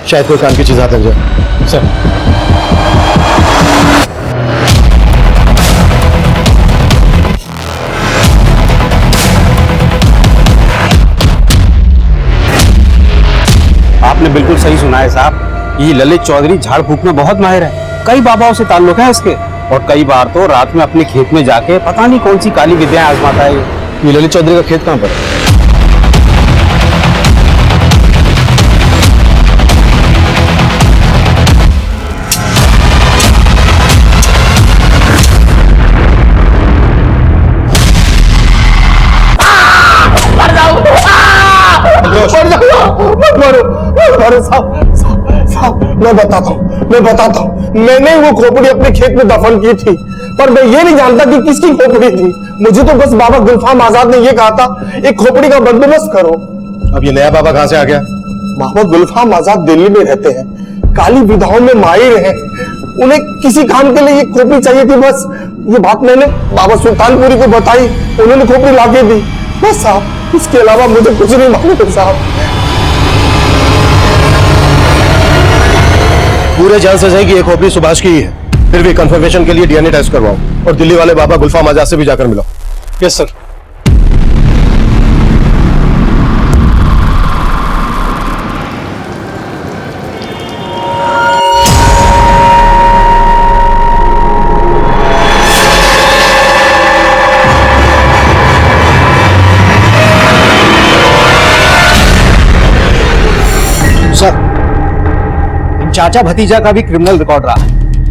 शायद कोई काम की चीज हाथ लग जाए। सर, आपने बिल्कुल सही सुना है साहब, ये ललित चौधरी झाड़ फूक में बहुत माहिर है। कई बाबाओं से ताल्लुक है इसके, और कई बार तो रात में अपने खेत में जाके पता नहीं कौन सी काली विद्या आजमाता है। ये ललित चौधरी का खेत कहां पर है? अरे साहब, मैं बताता हूँ, मैंने वो खोपड़ी अपने खेत में दफन की थी, पर मैं ये नहीं जानता कि किसकी खोपड़ी थी। मुझे तो बस बाबा गुलफाम आजाद ने ये कहा था, एक खोपड़ी का बंदोबस्त करो। अब ये नया बाबा कहां से आ गया? बाबा गुलफाम आजाद दिल्ली में रहते हैं, काली विधाओं में माहिर हैं, उन्हें किसी काम के लिए ये खोपड़ी चाहिए थी। बस ये बात मैंने बाबा सुल्तानपुरी को बताई, उन्होंने खोपड़ी लाके दी, बस साहब, इसके अलावा मुझे कुछ नहीं मालूम साहब। पूरे जान से कि ये खोपड़ी सुभाष की ही है, फिर भी कंफर्मेशन के लिए डीएनए टेस्ट करवाओ, और दिल्ली वाले बाबा गुलफाम आजाद से भी जाकर मिलो। Yes sir. चाचा भतीजा का भी क्रिमिनल रिकॉर्ड रहा है।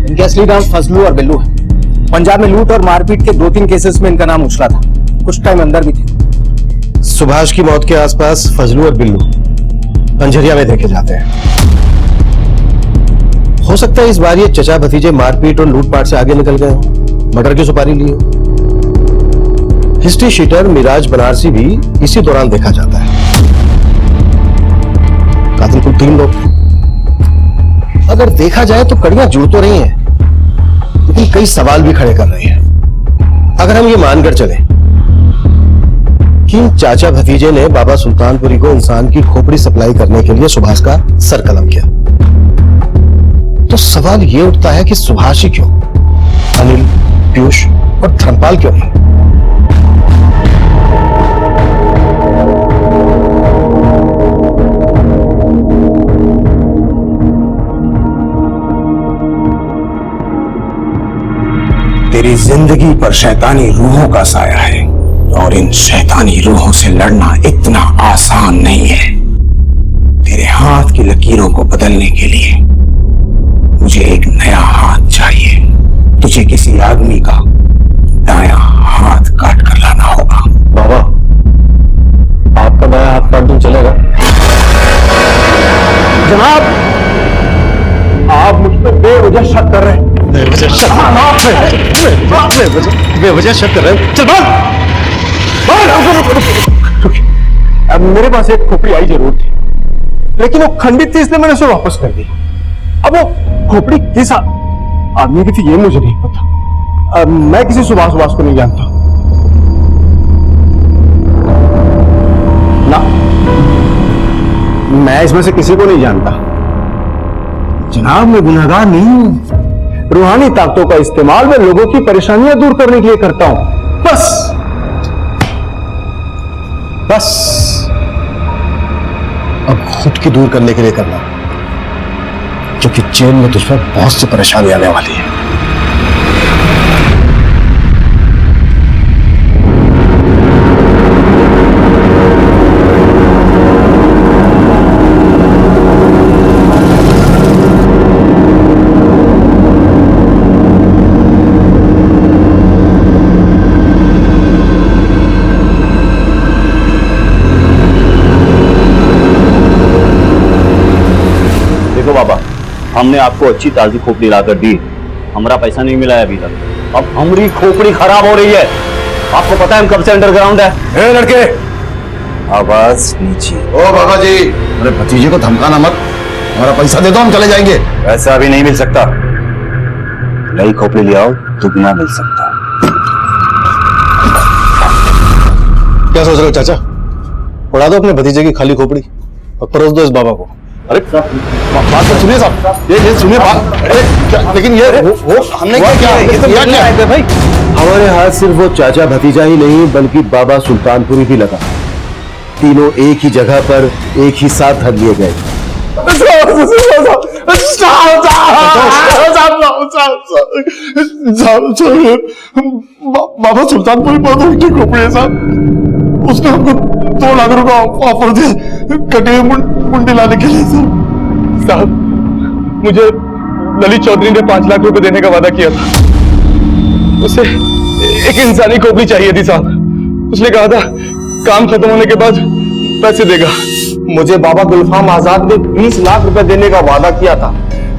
इनके असली नाम फजलू और बिल्लू है। पंजाब में लूट और मारपीट के 2-3 केसेस में इनका नाम उछला था, कुछ टाइम अंदर भी थे। सुभाष की मौत के आसपास फजलू और बिल्लू अंजरिया में देखे जाते हैं। हो सकता है इस बार ये चचा भतीजे मारपीट और लूटपाट से आगे निकल गए, मर्डर की सुपारी लिए। हिस्ट्री शीटर मिराज बनारसी भी इसी दौरान देखा जाता है। कातिल कुल 3 लोग थे। अगर देखा जाए तो कड़ियां जुड़ तो रही हैं, लेकिन कई सवाल भी खड़े कर रहे हैं। अगर हम ये मानकर चले कि इन चाचा भतीजे ने बाबा सुल्तानपुरी को इंसान की खोपड़ी सप्लाई करने के लिए सुभाष का सर कलम किया, तो सवाल ये उठता है कि सुभाष ही क्यों, अनिल, पीयूष और धर्मपाल क्यों नहीं? तेरी जिंदगी पर शैतानी रूहों का साया है, और इन शैतानी रूहों से लड़ना इतना आसान नहीं है। तेरे हाथ की लकीरों को बदलने के लिए मुझे एक नया हाथ चाहिए। तुझे किसी आदमी का दायां हाथ काट कर लाना होगा। बाबा, आपका दायां हाथ काट दूं चलेगा? जनाब, आप मुझ पर बेवजह शक कर रहे हैं। बेवजह शक कर रहे हैं? चल अब मेरे पास एक खोपड़ी आई जरूर थी, लेकिन वो खंडित थी, इसलिए मैंने उसे वापस कर दी। अब वो खोपड़ी किस आदमी की थी ये मुझे नहीं पता। अब मैं किसी सुभाष को नहीं जानता ना, मैं इसमें से किसी को नहीं जानता। जनाब, मैं गुनहगार नहीं हूं। रूहानी ताकतों का इस्तेमाल मैं लोगों की परेशानियां दूर करने के लिए करता हूं, बस। अब खुद की दूर करने के लिए करना, क्योंकि जेल में तुझ पर बहुत सी परेशानी आने वाली है। बाबा, हमने आपको अच्छी ताजी खोपड़ी लाकर दी, हमारा पैसा नहीं मिला है अभी तक। अब हमारी खोपड़ी खराब हो रही है। आपको पता है हम कब से अंडरग्राउंड है। लड़के, आवाज नीचे। ओ बाबा जी, अरे भतीजे को धमकाना मत, हमारा पैसा दे दो, हम चले जाएंगे। पैसा अभी नहीं मिल सकता, नई खोपड़ी ले आओ, दुगना मिल सकता। क्या सोच रहे हो चाचा? उड़ा दो अपने भतीजे की खाली खोपड़ी और परोस दो इस बाबा को। अरे बात तो सुनिए साहब, ये सुनिए बात। अरे लेकिन ये वो हमने क्या है भाई? हमारे हाथ सिर्फ वो चाचा भतीजा ही नहीं बल्कि बाबा सुल्तानपुरी भी लगा। तीनों एक ही जगह पर एक ही साथ धर लिए गए। बाबा सुल्तानपुरी बहुत उल्टी खोपड़ी है साहब, उसने हमको 2 लाख रुपए ऑफर दिया कटे मुंडी लाने के लिए। साहब, मुझे ललित चौधरी ने 5 लाख रुपए देने का वादा किया था। उसे एक इंसानी खोपड़ी चाहिए थी साहब। उसने कहा था काम खत्म होने के बाद पैसे देगा। मुझे बाबा गुलफाम आजाद ने 20 लाख रुपए देने का वादा किया था।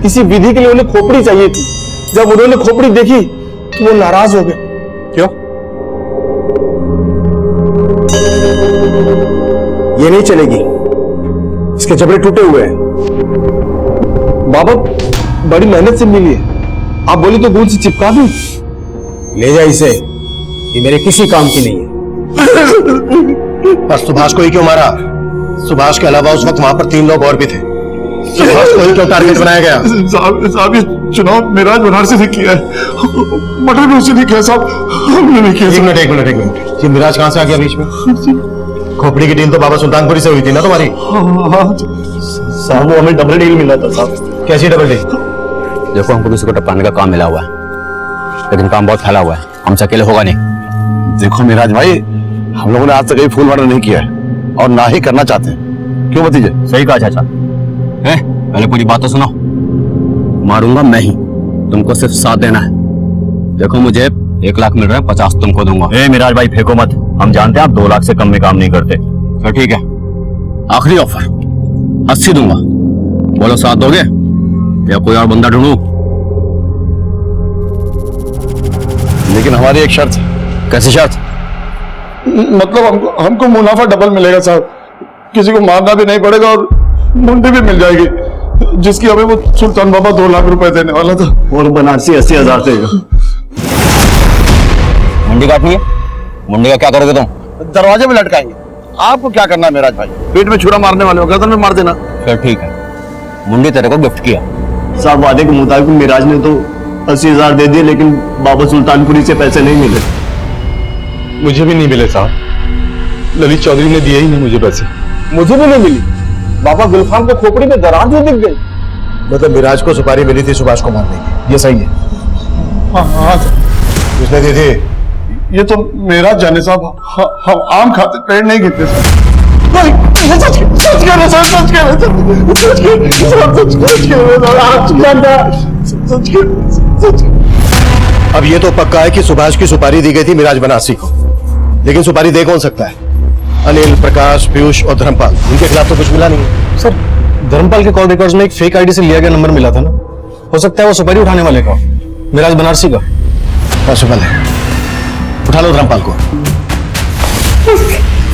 किसी विधि के लिए उन्हें खोपड़ी चाहिए थी। जब उन्होंने खोपड़ी देखी तो वो नाराज हो गए। क्यों? ये नहीं चलेगी, इसके जबड़े टूटे हुए हैं। बाबा बड़ी मेहनत से मिली है, आप बोली तो दूध से चिपका दूं। ले जा इसे, ये मेरे किसी काम की नहीं है। पर सुभाष को ही क्यों मारा? सुभाष के अलावा उस वक्त वहां पर 3 लोग और भी थे। सुभाष को ही क्यों टारगेट बनाया गया? साहब, ये चुनाव मिराज बनारसी ने किया है, मटर भी उसी ने किया साहब, हमने नहीं किया। एक मिनट, ये मिराज कहां से आ गया बीच में? खोपड़ी की डील तो बाबा सुल्तानपुरी से हुई थी ना तुम्हारी? साहब, वो हमें डबल डील मिला था साहब। कैसी डबल डील? देखो, हमको किसी को टपकाने का काम मिला हुआ है, लेकिन काम बहुत फैला हुआ है, हमसे अकेले होगा नहीं। देखो मिराज भाई, हम लोगों ने आज तक कहीं फूल मर्डर नहीं किया है और ना ही करना चाहते हैं। क्यों भतीजे? सही कहा चाचा। पहले पूरी बात तो सुनो। मारूंगा मैं ही, तुमको सिर्फ साथ देना है। देखो, मुझे 1 लाख मिल रहा है, 50 तुमको दूंगा। मिराज भाई, फेंको मत, हम जानते हैं आप 2 लाख से कम में काम नहीं करते। तो ठीक है, आखिरी ऑफर 80 दूंगा। बोलो, साथ दोगे या कोई और बंदा ढूंढूं? लेकिन हमारी एक शर्त है। कैसी शर्त? मतलब हमको मुनाफा डबल मिलेगा साहब, किसी को मारना भी नहीं पड़ेगा और मुंडी भी मिल जाएगी, जिसकी हमें वो सुल्तान बाबा 2 लाख रुपए देने वाला था। और बनारसी 80,000 देगा। मुंडी काटनी है? मुंडी का क्या करोगे तुम? दरवाजे में लटकाएंगे। आपको क्या करना है मिराज भाई? पेट में छुरा मारने वाले हो, गर्दन में मार देना। फिर ठीक है, मुंडी तेरे को गिफ्ट किया। साहब, वादे के मुताबिक मिराज ने तो 80,000 दे दिए, लेकिन बाबा सुल्तानपुरी से पैसे नहीं मिले। मुझे भी नहीं मिले साहब, ललित चौधरी ने दिए ही नहीं मुझे पैसे। मुझे भी नहीं मिली। बाबा गुलफाम को खोपड़ी में दरार भी दिख गई। मतलब मिराज को सुपारी मिली थी सुभाष को मारने की, ये सही है? हाँ, किसने दी थी? ये तो मेरा जाने साहब, हम आम खाते, पेड़ नहीं गिरते साहब। सच कह रहे साहब, सच कह रहे। अब ये तो पक्का है कि सुभाष की सुपारी दी गई थी मिराज बनारसी को, लेकिन सुपारी दे कौन सकता है? अनिल, प्रकाश, पीयूष और धर्मपाल, इनके खिलाफ तो कुछ मिला नहीं है। सर, धर्मपाल के कॉल रिकॉर्ड्स में एक फेक आईडी से लिया गया नंबर मिला था ना, हो सकता है वो सुपारी उठाने वाले का, मिराज बनारसी का। पॉसिबल है, उठा लो धर्मपाल को।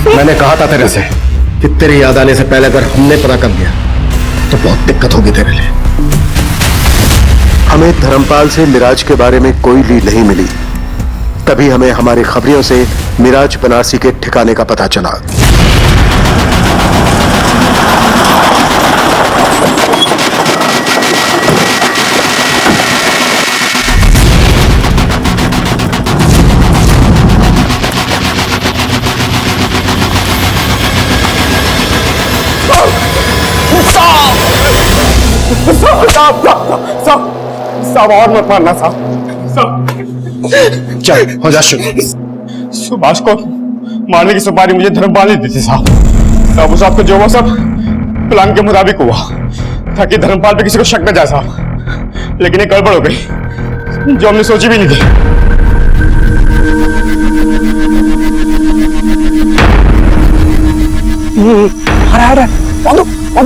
मैंने कहा था तेरे से कि तेरी याद आने से पहले अगर हमने पता कर लिया तो बहुत दिक्कत होगी तेरे लिए। हमें धर्मपाल से मिराज के बारे में कोई लीड नहीं मिली, तभी हमें हमारी खबरियों से मिराज बनारसी के ठिकाने का पता चला। साहब और मत मारना साहब। चल हो जा शुरू। सुभाष को मारने की सुपारी मुझे धर्मपाल ने दी थी साहब। उस आपका जो हुआ सब प्लान के मुताबिक हुआ ताकि धर्मपाल पे किसी को शक न जाए साहब, लेकिन ये गड़बड़ हो गई जो हमने सोची भी नहीं थी।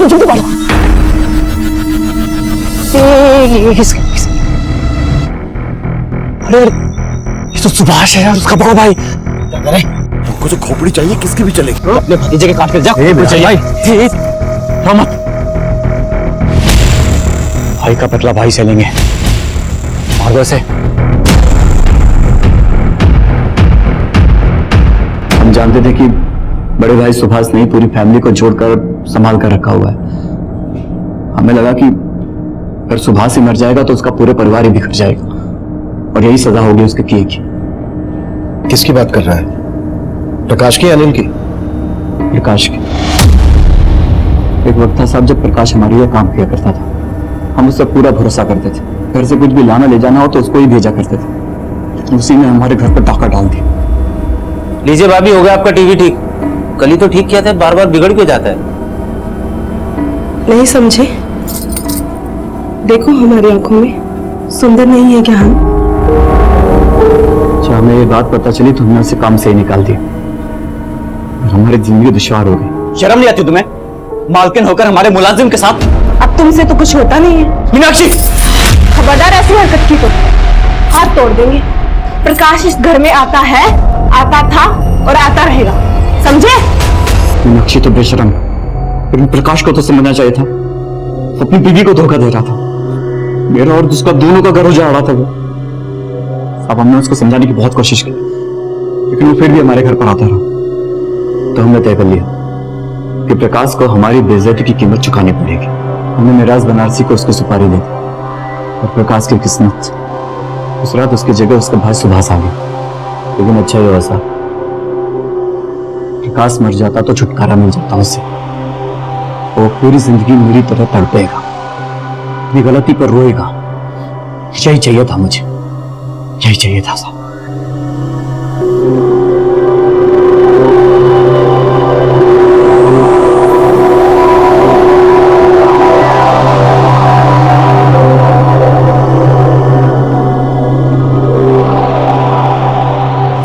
जल्दी मारो। अरे ये तो सुभाष है यार, उसका बड़ा भाई। क्या करें? तुमको जो खोपड़ी चाहिए किसकी भी चलेगी। अपने भतीजे के काट कर जाओ। भाई मत। भाई का बदला भाई से लेंगे। मार दो इसे। हम जानते थे कि बड़े भाई सुभाष ने पूरी फैमिली को जोड़कर संभाल कर रखा हुआ है। हमें लगा कि अगर सुभाष ही मर जाएगा तो उसका पूरे परिवार ही बिखर जाएगा और यही सजा होगी उसके किए की। किसकी बात कर रहा है? प्रकाश की, अनिल की? प्रकाश की। एक वक्त था साहब जब प्रकाश हमारे लिए काम किया करता था। हम उससे पूरा भरोसा करते थे। घर से कुछ भी लाना ले जाना हो तो उसको ही भेजा करते थे, लेकिन उसी ने हमारे घर पर डाका डाल दिया। लीजिए भाभी, हो गया आपका टीवी ठीक। कल ही तो ठीक किया था, बार बार बिगड़ क्यों जाता है? नहीं समझे? देखो हमारी आंखों में सुंदर नहीं है क्या हम? जब हमें ये बात पता चली तो हमने उसे काम से ही निकाल दिया और हमारी जिंदगी दुश्वार हो गई। शर्म नहीं आती तुम्हें? मालकिन होकर हमारे मुलाजिम के साथ। अब तुमसे तो कुछ होता नहीं है। मीनाक्षी, खबरदार ऐसी हरकत की तो हाथ तोड़ देंगे। प्रकाश इस घर में आता है, आता था और आता रहेगा, समझे? मीनाक्षी तो बेशरम, लेकिन प्रकाश को तो समझना चाहिए था। अपनी बीवी को धोखा दे रहा था। मेरा और उसका दोनों का घर उजाड़ रहा था वो। अब हमने उसको समझाने की बहुत कोशिश की, लेकिन वो फिर भी हमारे घर पर आता रहा। तो हमने तय कर लिया कि प्रकाश को हमारी बेइज्जती की कीमत चुकानी पड़ेगी। हमने मिराज बनारसी को उसको सुपारी दी और प्रकाश की किस्मत, उस रात उसकी जगह उसका भाई सुभाष आ गया। लेकिन अच्छा ही हुआ साहब, प्रकाश मर जाता तो छुटकारा मिल जाता उसे। वो पूरी जिंदगी मेरी तरह तड़पेगा, अपनी गलती पर रोएगा। यही चाहिए था मुझे, यही चाहिए था साहब।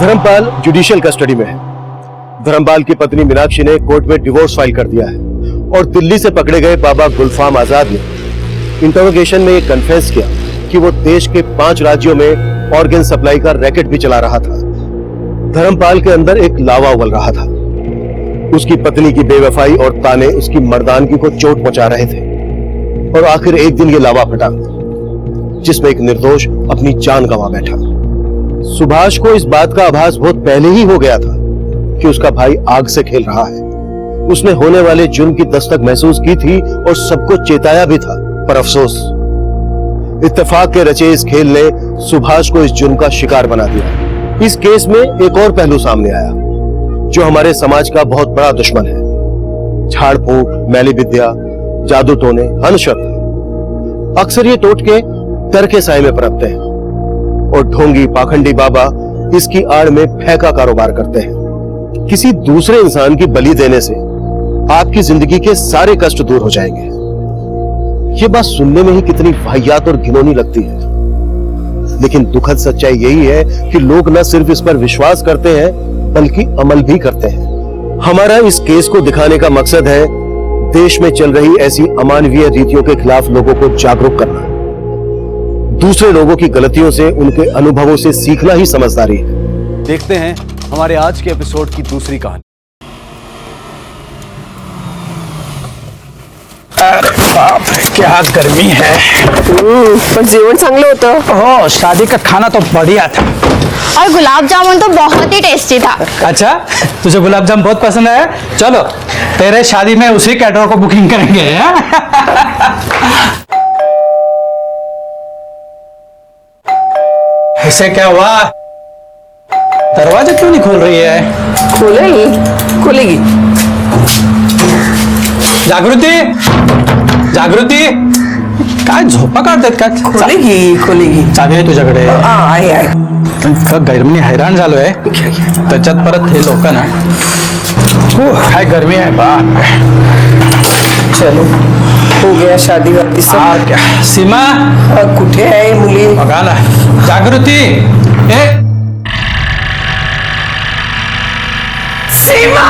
धर्मपाल जुडिशियल कस्टडी में है। धर्मपाल की पत्नी मीनाक्षी ने कोर्ट में डिवोर्स फाइल कर दिया है और दिल्ली से पकड़े गए बाबा गुलफाम आजाद ने इंटरोगेशन में ये कन्फेस किया कि वो देश के 5 राज्यों में ऑर्गन सप्लाई का रैकेट भी चला रहा था। धर्मपाल के अंदर एक लावा उबल रहा था। उसकी पत्नी की बेवफाई और ताने उसकी मर्दानगी को चोट पहुंचा रहे थे और आखिर एक दिन ये लावा फटा जिसमें एक निर्दोष अपनी जान गंवा बैठा। सुभाष को इस बात का आभास बहुत पहले ही हो गया था कि उसका भाई आग से खेल रहा है। उसने होने वाले जुर्म की दस्तक महसूस की थी और सबको चेताया भी था, पर अफसोस इत्तेफाक के रचे इस खेल ने सुभाष को इस जुर्म का शिकार बना दिया। इस केस में एक और पहलू सामने आया जो हमारे समाज का बहुत बड़ा दुश्मन है। झाड़ फूंक, मैली विद्या, जादू टोने, अंधश्रद्धा। अक्सर ये टोटके डर के साए में पनपते हैं और ढोंगी पाखंडी बाबा इसकी आड़ में फेंका कारोबार करते हैं। किसी दूसरे इंसान की बलि देने से आपकी जिंदगी के सारे कष्ट दूर हो जाएंगे। ये बात सुनने में ही कितनी वाहियात और घिनौनी लगती है, लेकिन दुखद सच्चाई यही है कि लोग न सिर्फ इस पर विश्वास करते हैं बल्कि अमल भी करते हैं। हमारा इस केस को दिखाने का मकसद है देश में चल रही ऐसी अमानवीय रीतियों के खिलाफ लोगों को जागरूक करना। दूसरे लोगों की गलतियों से, उनके अनुभवों से सीखना ही समझदारी है। देखते हैं हमारे आज के एपिसोड की दूसरी कहानी। क्या गर्मी है। पण जेवण चांगलं होतं। हो, शादी का खाना तो बढ़िया था। और गुलाब जामुन तो बहुत ही टेस्टी था। अच्छा, तुझे गुलाब जामुन बहुत पसंद है? चलो तेरे शादी में उसी कैटरर को बुकिंग करेंगे। ऐसे क्या हुआ? दरवाजा क्यों नहीं खोल रही है? खोलेगी। जागृति, जागृति, काय झोपा काढतात काय? खोलेगी चावी आहे तुझ्याकडे? आहे पण इतकं गरमीने हैराण झालोय, त्याच्यात परत हे लोक ना, हो काय गरमी आहे बाप. चलो हो गया शादी वादी सब. क्या सीमा कुठे आहे मुली? बघा ना. जागृती ए सीमा,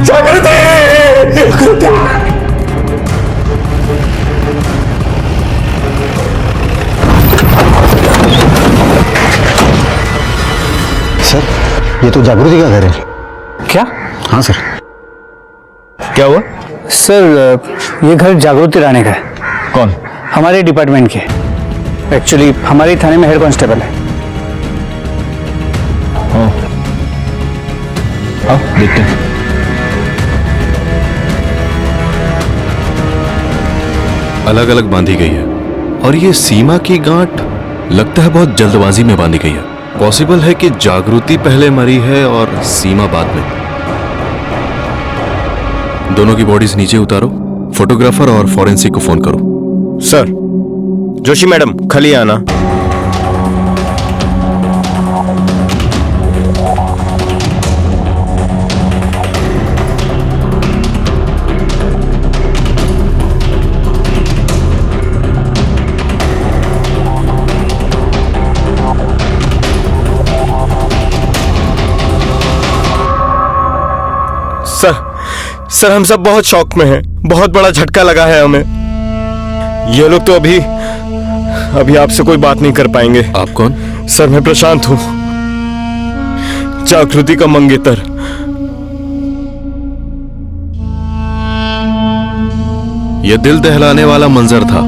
जागृती. सर ये तो जागृति का घर है. क्या? हाँ सर. क्या हुआ? सर ये घर जागृति राणे का है. कौन? हमारे डिपार्टमेंट के. एक्चुअली हमारे थाने में हेड कांस्टेबल है. आओ देखते हैं. अलग अलग बांधी गई है और ये सीमा की गांठ लगता है बहुत जल्दबाजी में बांधी गई है. पॉसिबल है कि जागृति पहले मरी है और सीमा बाद में. दोनों की बॉडीज नीचे उतारो, फोटोग्राफर और फॉरेंसिक को फोन करो. सर, जोशी मैडम खाली आना. सर हम सब बहुत शॉक में हैं. बहुत बड़ा झटका लगा है हमें. ये लोग तो अभी आपसे कोई बात नहीं कर पाएंगे. आप कौन? सर मैं प्रशांत हूं, जागृति का मंगेतर. यह दिल दहलाने वाला मंजर था.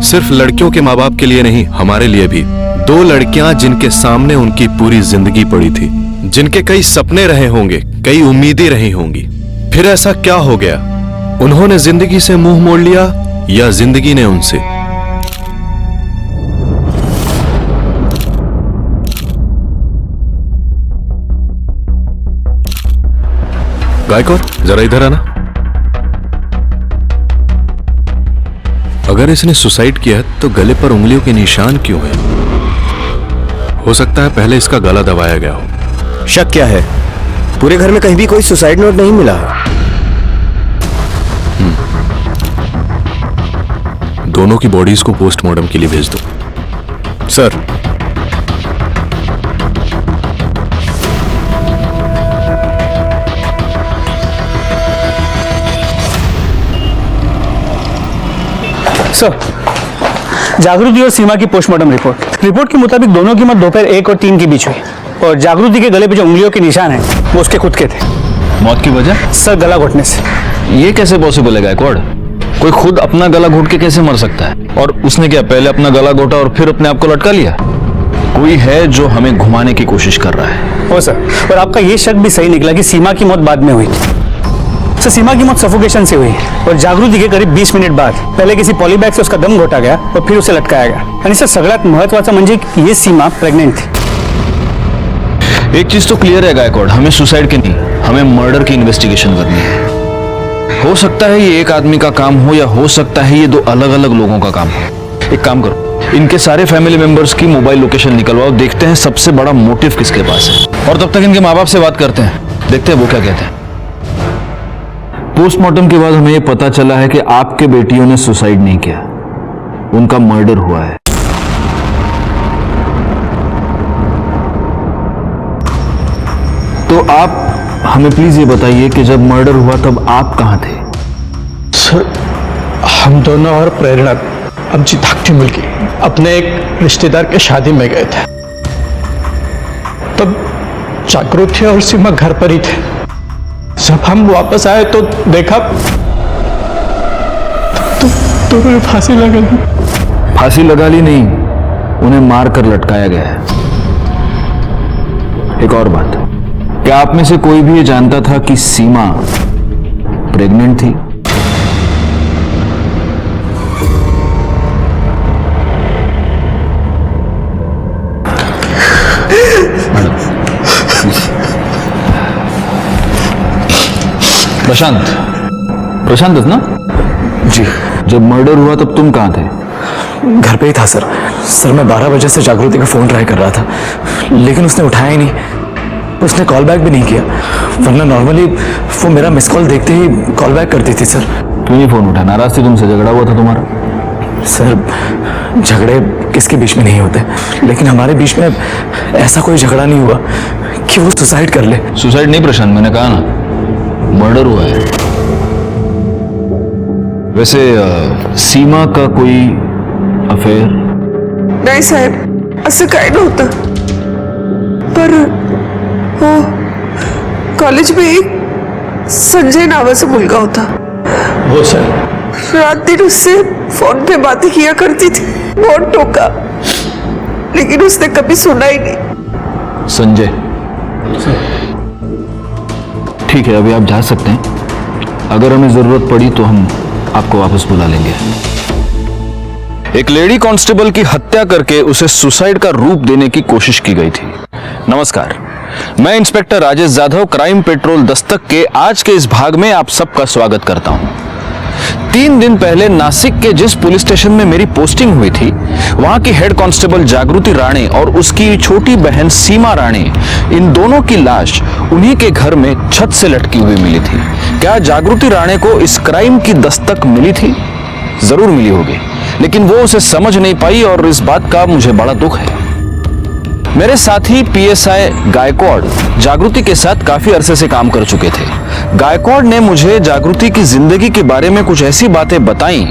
सिर्फ लड़कियों के माँ बाप के लिए नहीं, हमारे लिए भी. 2 लड़कियां जिनके सामने उनकी पूरी जिंदगी पड़ी थी, जिनके कई सपने रहे होंगे, कई उम्मीदें रही होंगी. फिर ऐसा क्या हो गया? उन्होंने जिंदगी से मुंह मोड़ लिया या जिंदगी ने उनसे? गायकवाड़ जरा इधर आना. अगर इसने सुसाइड किया है तो गले पर उंगलियों के निशान क्यों है? हो सकता है पहले इसका गला दबाया गया हो. शक क्या है? पूरे घर में कहीं भी कोई सुसाइड नोट नहीं मिला है. दोनों की बॉडीज को पोस्टमार्टम के लिए भेज दो. सर, जागृति और सीमा की पोस्टमार्टम रिपोर्ट के मुताबिक दोनों की मौत दोपहर 1 और 3 के बीच हुई. और जागृति के गले पे जो उंगलियों के निशान हैं वो उसके खुद के थे. मौत की वजह? सर गला घोटने से. ये कैसे पॉसिबल है गायकवाड़? कोई खुद अपना गला घोट के कैसे मर सकता है? और उसने क्या पहले अपना गला घोटा और फिर अपने आप को लटका लिया? कोई है जो हमें घुमाने की कोशिश कर रहा है. हो सर. और आपका ये शक भी सही निकला कि सीमा की मौत बाद में हुई थी. सर सीमा की मौत सफोकेशन से हुई और जागृति के करीब 20 मिनिट बाद पहले किसी पॉलीबैग से उसका दम घोटा गया और फिर उसे लटकाया गया. आणि सर सगळ्यात महत्वाचं म्हणजे ये सीमा प्रेग्नेंट थी. एक चीज तो क्लियर है गायकवाड़, हमें सुसाइड की नहीं, हमें मर्डर की इन्वेस्टिगेशन करनी है. हो सकता है ये एक आदमी का काम हो या हो सकता है ये 2 अलग अलग लोगों का काम हो. एक काम करो, इनके सारे फैमिली मेंबर्स की मोबाइल लोकेशन निकलवाओ, देखते हैं सबसे बड़ा मोटिव किसके पास है. और तब तक इनके माँ बाप से बात करते हैं, देखते हैं वो क्या कहते हैं. पोस्टमार्टम के बाद हमें ये पता चला है कि आपके बेटियों ने सुसाइड नहीं किया, उनका मर्डर हुआ है. तो आप हमें प्लीज ये बताइए कि जब मर्डर हुआ तब आप कहां थे? सर हम दोनों और प्रेरणा आमची धाकटी मुलगी अपने एक रिश्तेदार के शादी में गए थे. तब जागृति और सीमा घर पर ही थे. जब हम वापस आए तो देखा तो फांसी लगा ली. फांसी लगा ली नहीं, उन्हें मारकर लटकाया गया है. एक और बात, क्या आप में से कोई भी ये जानता था कि सीमा प्रेग्नेंट थी? प्रशांत, प्रशांतच ना? जी। जब मर्डर हुआ तब तुम कहाँ थे? घर पे ही था सर। सर मैं 12 बजे से जागृति का फोन ट्राई कर रहा था, लेकिन उसने उठाया ही नहीं। उसने कॉल बैक भी नहीं किया, वरना नॉर्मली वो मेरा मिस कॉल देखते ही कॉल बैक करती थी सर। क्यों नहीं फोन उठा? नाराज थी तुमसे? झगड़ा हुआ था तुम्हारा? सर झगड़े किसके बीच में नहीं होते, लेकिन हमारे बीच में ऐसा कोई झगड़ा नहीं हुआ कि वो सुसाइड कर ले। सुसाइड नहीं प्रशांत, मैंने कहा ना मर्डर हुआ है। वैसे सीमा का कोई अफेयर? नहीं साहेब, असं काय नव्हतं, पर हो कॉलेज में एक संजय नावाचा मुलगा होता। वो सर रात दिन उससे फोन पे बातें किया करती थी, बहुत टोका, लेकिन उसने कभी सुना ही नहीं। संजय, ठीक है, अभी आप जा सकते हैं। अगर हमें जरूरत पड़ी तो हम आपको वापस बुला लेंगे। एक लेडी कांस्टेबल की हत्या करके उसे सुसाइड का रूप देने की कोशिश की गई थी। नमस्कार, मैं inspector Rajesh Jadhav, crime petrol Dastak के आज के इस भाग में आप सबका स्वागत करता हूं। 3 दिन पहले नासिक के जिस पुलिस स्टेशन में मेरी पोस्टिंग हुई थी, वहां की हेड कांस्टेबल जागृति राणे और उसकी छोटी बहन सीमा राणे, इन दोनों की लाश उन्हीं के घर में छत से लटकी हुई मिली थी। क्या जागृति राणे को इस क्राइम की दस्तक मिली थी? जरूर मिली होगी, लेकिन वो उसे समझ नहीं पाई और इस बात का मुझे बड़ा दुख है। मेरे साथी पीएसआई गायकवाड़ जागृति के साथ काफी अरसे से काम कर चुके थे। गायकवाड़ ने मुझे जागृति की जिंदगी के बारे में कुछ ऐसी बातें बताई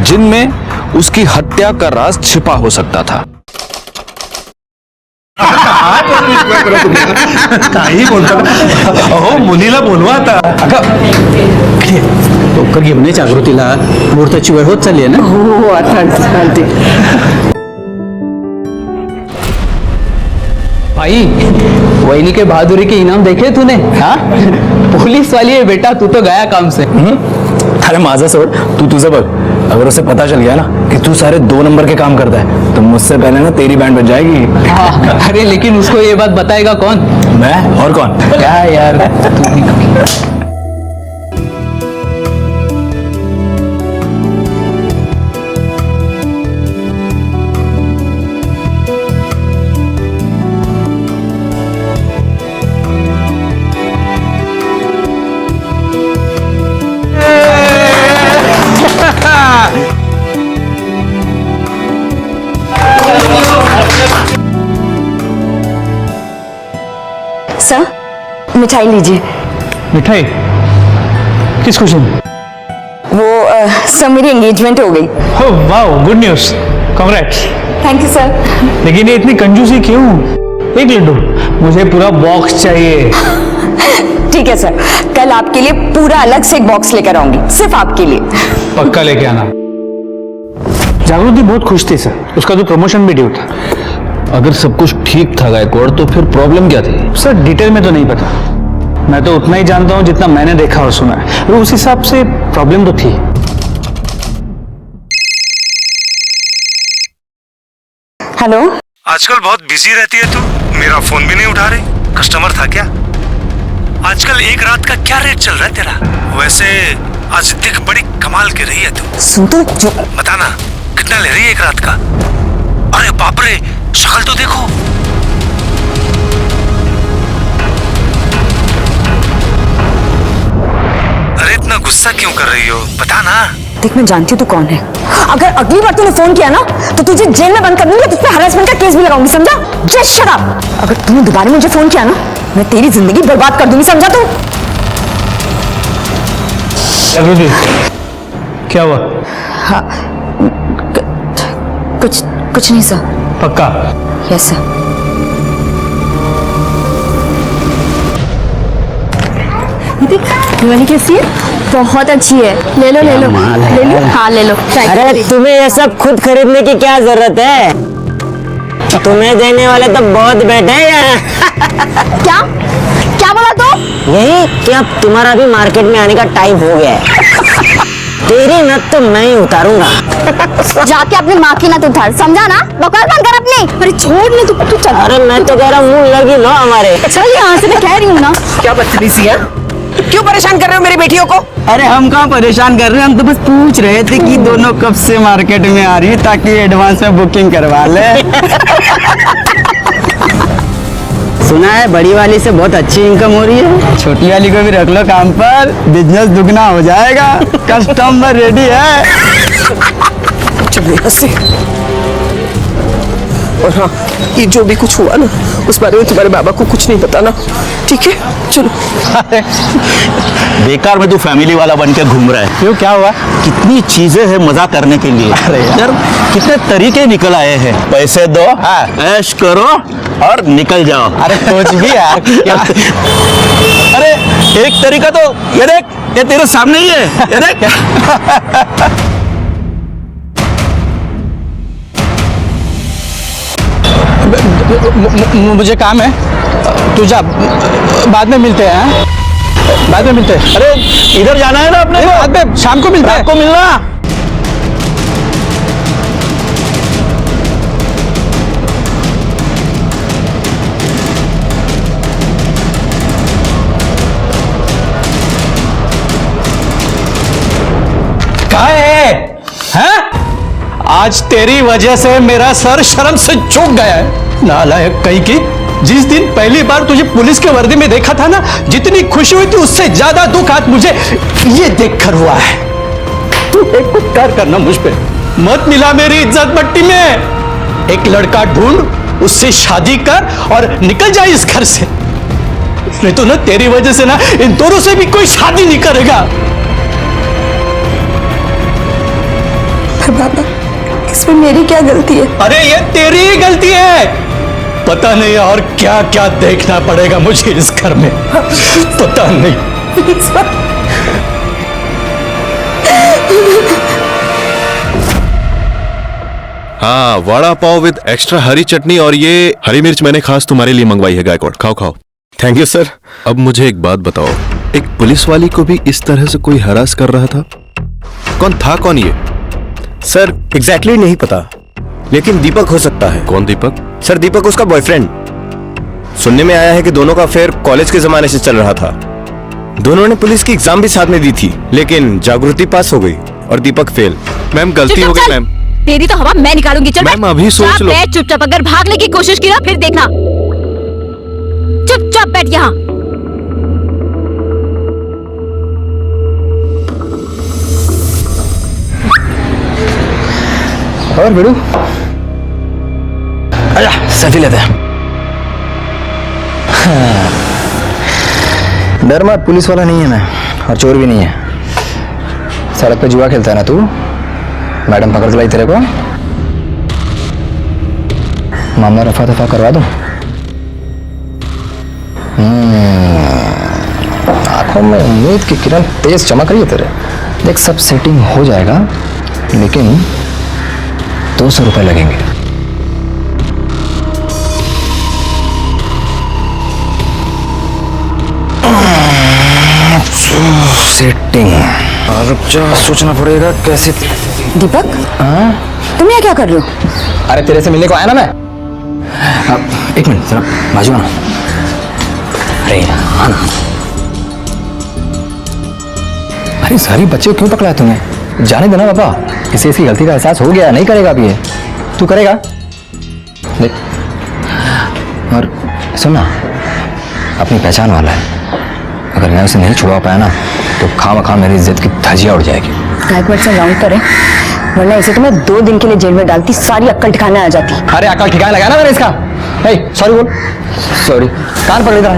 जिनमें उसकी हत्या का राज छिपा हो सकता था। काही बोलतो? अहो मुलीला बोलवा आता. लवकर घेऊन ये जागृतीला, मुहूर्ताची वेळ होत चालली आहे ना. हो आता चालते. भाई, वहीनी के बहादुरी के इनाम देखे तूने? हाँ, पुलिस वाली है बेटा, तू तो गया काम से. अरे माझा सोड, तू तुझं बघ. अगर उसे पता चल गया ना कि तू सारे 2 नंबर के काम करता है तो मुझसे पहले ना तेरी बैंड बज जाएगी. हाँ, अरे लेकिन उसको ये बात बताएगा कौन? मैं और कौन? क्या यार तू भी कभी. सर, मिठाई लीजिए. मिठाई? किस खुशी में? वो सर मेरी एंगेजमेंट हो गई. हो wow, good news, congrats. Thank you sir. लेकिन ये इतनी कंजूसी क्यों? एक लड्डू, मुझे पूरा बॉक्स चाहिए. ठीक है सर, कल आपके लिए पूरा अलग से एक बॉक्स लेकर आऊंगी, सिर्फ आपके लिए. पक्का लेके आना. जागृति बहुत खुश थी सर, उसका तो प्रमोशन भी ड्यू था. अगर सब कुछ ठीक था गायकवाड़, तो फिर प्रॉब्लम क्या थी? सर डिटेल में तो नहीं पता, मैं तो उतना ही जानता हूँ जितना मैंने देखा और सुना है. और उस हिसाब से प्रॉब्लम तो थी. हेलो. आजकल बहुत बिजी रहती है तू, मेरा फोन भी नहीं उठा रही. कस्टमर था क्या? आजकल एक रात का क्या रेट चल रहा है तेरा? वैसे आज देख बड़ी कमाल की रही है तू. सुन तो बताना कितना ले रही है एक रात का? अरे बाप रे, शक्ल तो देखो. अरे इतना गुस्सा क्यों कर रही हो? बता ना. देख, मैं जानती हूँ तू कौन है. अगर अगली बार तूने फोन किया ना तो तुझे जेल में बंद कर दूंगी, तुझ पे हरासमेंट का केस भी लगाऊंगी, समझा? Just shut up. अगर तूने दोबारा मुझे फोन किया ना, मैं तेरी जिंदगी बर्बाद कर दूंगी, समझा तू? जागृति, क्या हुआ? हाँ, कुछ नहीं सर. पक्का? Yes sir. वाली कैसी है? बहुत अच्छी है. ले लो ले लो ले लो. हाँ ले लो. अरे तुम्हें ये सब खुद खरीदने की क्या जरूरत है? तुम्हें देने वाले तो बहुत बैठे हैं. क्या क्या बोला तू? यही कि अब तुम्हारा भी मार्केट में आने का टाइम हो गया है. तेरी नत तो मैं ही उतारूंगा. जाके अपनी माँ की नत उतार, समझा ना? बकवास बंद कर अपनी. अरे छोड़ नहीं तू चल. अरे मैं तो कह रहा हूँ मुंह लगी लो हमारे. चल यहाँ से, मैं कह रही हूँ ना. क्या बदतमीजी है? क्यों परेशान कर रहे हो मेरी बेटियों को? अरे हम कहाँ परेशान कर रहे हैं, हम तो बस पूछ रहे थे कि दोनों कब से मार्केट में आ रही है ताकि एडवांस में बुकिंग करवा ले। सुना है बड़ी वाली से बहुत अच्छी इनकम हो रही है, छोटी वाली को भी रख लो काम पर, बिजनेस दुगना हो जाएगा। कस्टमर रेडी है। चलो यहाँ से। और हाँ, ये जो भी कुछ हुआ ना उस बारे में तुम्हारे बाबा को कुछ नहीं बताना, ठीक है? चलो। बेकार में तू फैमिली वाला बन के घूम रहा है। क्यों, क्या हुआ? कितनी चीजें हैं मजा करने के लिए। अरे यार कितने तरीके निकल आए हैं। पैसे दो, ऐश करो और निकल जाओ। अरे कुछ भी यार क्या? अरे एक तरीका तो ये देख, ये तेरे सामने ही है, ये देख। मुझे काम है, तू जा, बाद में मिलते हैं। बाद में मिलते हैं। अरे इधर जाना है ना अपने को? बाद में शाम को मिलते हैं। रात को मिलना। कहाँ है? हैं? आज तेरी वजह से मेरा सर शर्म से झुक गया है। नालायक कहीं की, जिस दिन पहली बार तुझे पुलिस के वर्दी में देखा था ना, जितनी खुशी हुई थी उससे ज्यादा दुख आज मुझे ये देखकर हुआ है। तू एक उपकार करना मुझ पे, मत मिला मेरी इज्जत मट्टी में। एक लड़का ढूंढ, उससे शादी कर और निकल जाए इस घर से। नहीं तो ना तेरी वजह से ना इन दोनों से भी कोई शादी नहीं करेगा। बाबा, इसमें मेरी क्या गलती है? अरे ये तेरी ही गलती है। पता नहीं और क्या क्या देखना पड़ेगा मुझे इस घर में, पता नहीं। हाँ, वड़ा पाव विद एक्स्ट्रा हरी चटनी और ये हरी मिर्च मैंने खास तुम्हारे लिए मंगवाई है गायकवाड़, खाओ खाओ। Thank you sir. अब मुझे एक बात बताओ, एक पुलिस वाली को भी इस तरह से कोई हरास कर रहा था? कौन था कौन ये? सर एग्जैक्टली नहीं पता, लेकिन दीपक हो सकता है। कौन दीपक? सर दीपक उसका बॉयफ्रेंड। सुनने में आया है कि दोनों का अफेयर कॉलेज के जमाने से चल रहा था। दोनों ने पुलिस की एग्जाम भी साथ में दी थी, लेकिन जागृति पास हो गई और दीपक फेल। मैम गलती हो गई मैम। तेरी तो हवा मैं निकालूंगी। चल मैम अभी सोच लो। बैठ चुपचाप, अगर भागने की कोशिश की ना फिर देखना। चुपचाप बैठ यहाँ। और बिड़ू, आजा सेल्फी लेते हैं। डर मत, पुलिस वाला नहीं है मैं और चोर भी नहीं है। सड़क पे जुआ खेलता है ना तू, मैडम पकड़ के लाई तेरे को, मामला रफा दफा करवा दूं। आंखों में उम्मीद की किरण तेज चमक रही है तेरे। देख सब सेटिंग हो जाएगा, लेकिन 200 रुपए लगेंगे। सेटिंग और क्या सोचना पड़ेगा कैसे। दीपक, तुम यहाँ क्या कर रहे हो? अरे तेरे से मिलने को आया ना मैं। एक मिनट जरा बाजू ना। अरे हाँ ना। अरे सारी बच्चे को क्यों पकड़ा तूने? जाने देना बाबा, इसे इसकी गलती का एहसास हो गया, नहीं करेगा अभी ये। तू करेगा देख। और सुनना, अपनी पहचान वाला है, अगर मैं उसे नहीं छुड़वा पाया ना तो खामखा मेरी इज्जत की धज्जियां उड़ जाएगी। गायकवाड़ से राउंड करे, वरना इसे तो मैं 2 दिन के लिए जेल में डालती, सारी अक्कल ठिकाने आ जाती। अरे अक्कल ठिकाने लगा ना मैंने इसका। सॉरी बोल, सॉरी, कान पकड़ इधर,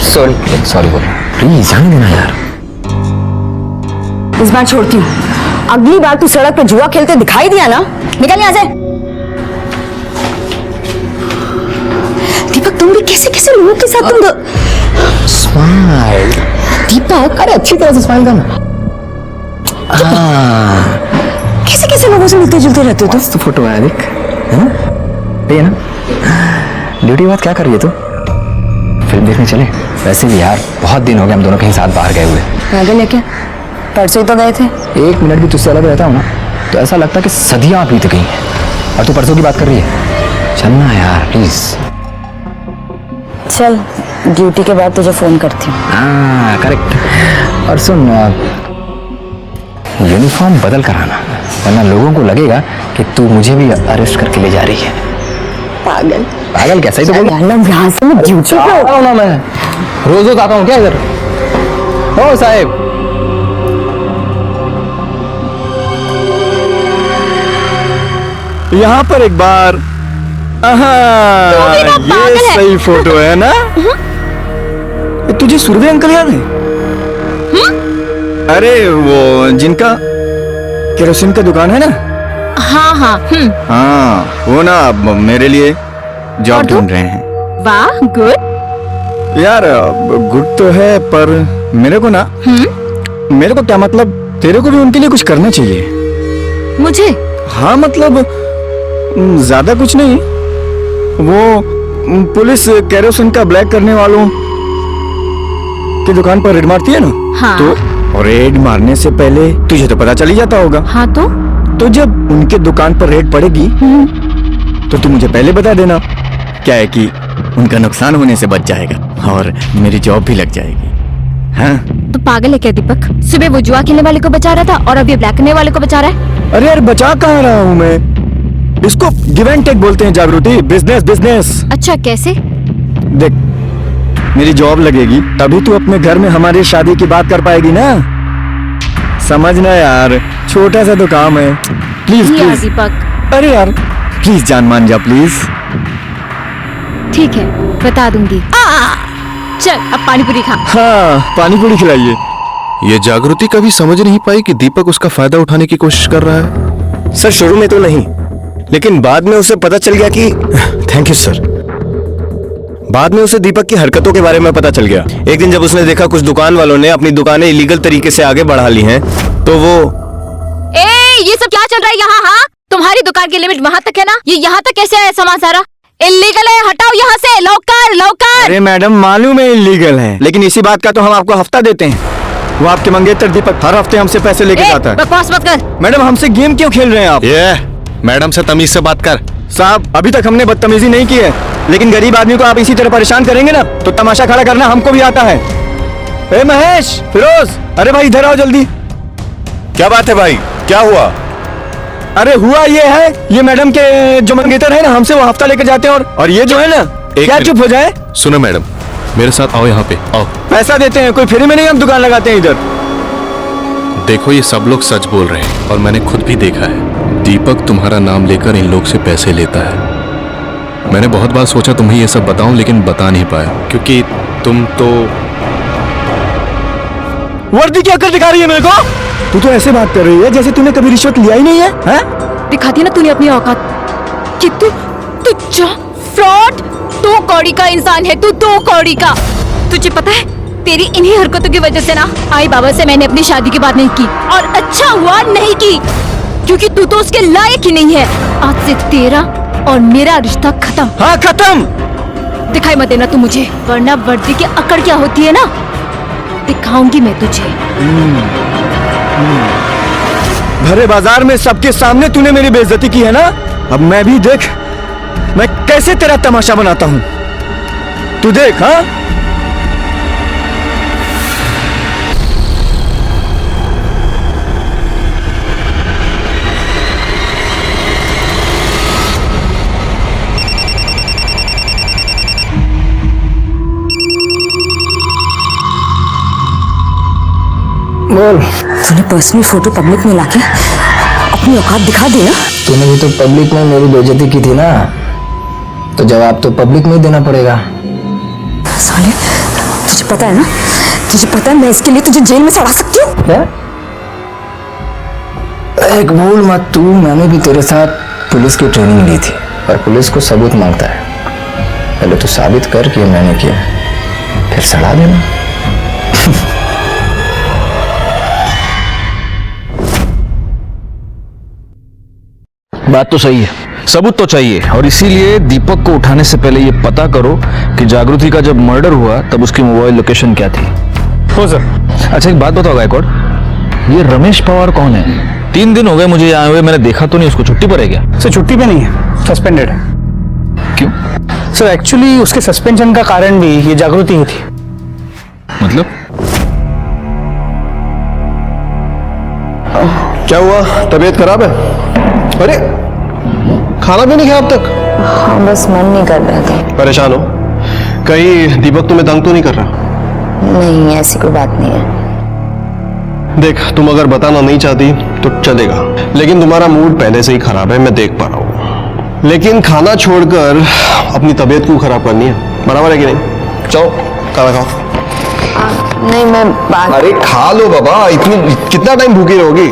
सॉरी सॉरी बोल, प्लीज जाने देना यार। इस बार छोड़ती हूँ, अगली बार तू सड़क पे जुआ खेलते दिखाई दिया ना, निकल यहाँ से। दीपक तुम भी कैसे कैसे लोगों के साथ तुम स्माइल। दीपक, अरे अच्छी तरह से स्माइल करना। कैसे कैसे लोगों से मिलते जुलते रहते हो तुम? तो फोटो आया देख, है ना? ये ना ड्यूटी बाद क्या कर रही है तू? फिल्म देखने चले? वैसे भी यार बहुत दिन हो गए हम दोनों कहीं साथ बाहर गए हुए। आगे लेके परसों ही तो गए थे। 1 मिनट भी तुझसे अलग रहता हूँ ना तो ऐसा लगता है कि सदियां बीत गई हैं, और तू परसों की बात कर रही है। चलना यार प्लीज। चल ड्यूटी के बाद तुझे फोन करती हूँ। हाँ करेक्ट। और सुन, यूनिफॉर्म बदल कर आना, वरना लोगों को लगेगा कि तू मुझे भी अरेस्ट करके ले जा रही है। पागल पागल कैसा ही तो बोल। यहाँ से मैं ड्यूटी पे आता हूँ ना, मैं रोज रोज आता हूँ क्या इधर? ओ साहब, यहाँ पर एक बार। ये सही फोटो है ना? तुझे सुरभि अंकल याद है? अरे वो जिनका केरोसिन का दुकान है ना? हाँ हाँ। हाँ वो ना अब मेरे लिए जॉब ढूंढ रहे हैं। वाह गुड। यार गुड तो है, पर मेरे को ना, मेरे को क्या मतलब, तेरे को भी उनके लिए कुछ करना चाहिए। मुझे? हाँ मतलब ज्यादा कुछ नहीं, वो पुलिस केरोसिन का ब्लैक करने वालों की दुकान पर रेड मारती है ना? हाँ। तो रेड मारने से पहले तुझे तो पता चल ही जाता होगा। हाँ तो जब उनके दुकान पर रेड पड़ेगी तो तू मुझे पहले बता देना, क्या है कि उनका नुकसान होने से बच जाएगा और मेरी जॉब भी लग जाएगी। हाँ? तो पागल है क्या दीपक? सुबह वो जुआ खेलने वाले को बचा रहा था और अब ये ब्लैक करने वाले को बचा रहा है। अरे यार बचा कहाँ रहा हूँ मैं, इसको गिव एंड टेक बोलते हैं जागृति, बिजनेस बिजनेस। अच्छा कैसे? देख मेरी जॉब लगेगी तभी तू अपने घर में हमारी शादी की बात कर पाएगी ना, समझना यार, छोटा सा तो काम है। प्लीज यार प्लीज दीपक। अरे यार प्लीज जान मान जा प्लीज। ठीक है बता दूंगी। चल अब पानी पूरी खा। हाँ पानी पूरी खिलाइए। ये जागृति कभी समझ नहीं पाई कि दीपक उसका फायदा उठाने की कोशिश कर रहा है। सर शुरू में तो नहीं, लेकिन बाद में उसे पता चल गया कि थैंक यू सर। बाद में उसे दीपक की हरकतों के बारे में पता चल गया। एक दिन जब उसने देखा कुछ दुकान वालों ने अपनी दुकानें इलीगल तरीके से आगे बढ़ा ली हैं, तो वो ये सब क्या चल रहा है यहाँ? हाँ तुम्हारी दुकान की लिमिट वहाँ तक है ना, ये यहाँ तक कैसे है सामान सारा? इलीगल है, हटाओ यहाँ से, लौकर लौकर। अरे मैडम मालूम है इलीगल है, लेकिन इसी बात का तो हम आपको हफ्ता देते हैं। वो आपके मंगेतर दीपक हर हफ्ते हमसे पैसे लेके जाता है। बकवास मत कर। मैडम हमसे गेम क्यों खेल रहे हैं आप? ये मैडम से तमीज से बात कर। साहब अभी तक हमने बदतमीजी नहीं की है, लेकिन गरीब आदमी को आप इसी तरह परेशान करेंगे ना तो तमाशा खड़ा करना हमको भी आता है। ए महेश, फिरोज, अरे भाई इधर आओ जल्दी। क्या बात है भाई, क्या हुआ? अरे हुआ ये है, ये मैडम के जो मंगेतर है ना हमसे वो हफ्ता लेकर जाते हैं और ये जो है ना, क्या चुप हो जाए? सुनो मैडम, मेरे साथ आओ, यहाँ पे आओ। पैसा देते हैं, कोई फ्री में नहीं हम दुकान लगाते हैं इधर। देखो ये सब लोग सच बोल रहे हैं और मैंने खुद भी देखा है। दीपक तुम्हारा नाम लेकर इन लोग से पैसे लेता है। मैंने बहुत बार सोचा तुम्हें ये सब बताऊं, लेकिन बता नहीं पाया क्योंकि तुम तो। वर्दी क्या कर दिखा रही है मेरे को? तू तो ऐसे बात कर रही है जैसे तूने कभी रिश्वत लिया ही नहीं है, हैं? दिखाती ना तूने अपनी औकात कि तू फ्रॉड, दो कौड़ी का इंसान है तू, दो कौड़ी का। तुझे पता है तेरी इन्हीं हरकतों की वजह से ना आई बाबा से मैंने अपनी शादी की बात नहीं की, और अच्छा हुआ नहीं की, क्योंकि तू तो उसके लायक ही नहीं है। आज से तेरा और मेरा रिश्ता खत्म। हाँ खत्म। दिखाई मत देना तू मुझे, वरना वर्दी की अकड़ क्या होती है ना दिखाऊंगी मैं तुझे। भरे बाजार में सबके सामने तूने मेरी बेइज्जती की है ना, अब मैं भी देख मैं कैसे तेरा तमाशा बनाता हूँ, तू देख। हाँ बोल। तूने पर्सनल फोटो पब्लिक में लाके अपनी औकात दिखा दी ना। तूने भी तो पब्लिक में मेरी बेइज्जती की थी ना, तो जवाब तो पब्लिक में ही देना पड़ेगा। साले तुझे पता है ना, तुझे पता है मैं इसके लिए तुझे जेल में सड़ा सकती हूँ। क्या? एक भूल मत तू, मैंने भी तेरे साथ पुलिस की ट्रेनिंग ली थी और पुलिस को सबूत मांगता है। पहले तो साबित कर कि मैंने किया, फिर सड़ा देना। बात तो सही है, सबूत तो चाहिए, और इसीलिए दीपक को उठाने से पहले ये पता करो कि जागृति का जब मर्डर हुआ तब उसकी मोबाइल लोकेशन क्या थी। हो सर। अच्छा एक बात बताओ गायकवाड़, ये रमेश पवार कौन है? 3 दिन हो गए मुझे यहाँ हुए, मैंने देखा तो नहीं उसको। छुट्टी पर है क्या? सर छुट्टी पे नहीं है, सस्पेंडेड है। क्यों? सर एक्चुअली उसके सस्पेंशन का कारण भी ये जागृति ही थी। मतलब क्या हुआ, तबीयत खराब है? अरे खाना भी नहीं खाया अब तक? हाँ, बस मन नहीं कर रहा था। परेशान हो? कहीं दीपक तुम्हें तंग तो नहीं कर रहा? नहीं, ऐसी कोई बात नहीं है। देख, तुम अगर बताना नहीं चाहती तो चलेगा, लेकिन तुम्हारा मूड पहले से ही खराब है, मैं देख पा रहा हूँ। लेकिन खाना छोड़कर अपनी तबीयत को खराब करनी है, बराबर है कि नहीं? चलो खाना खाओ। नहीं, मैं बात। अरे खा लो बाबा, इतनी कितना टाइम भूखी रहोगी?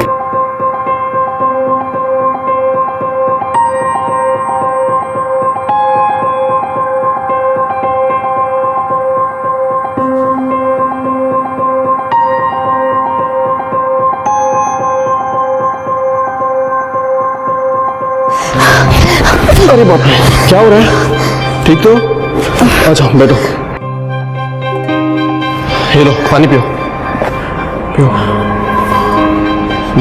अरे बाप रे, क्या हो रहा है? ठीक तो? अच्छा बैठो, ये लो पानी पियो पियो।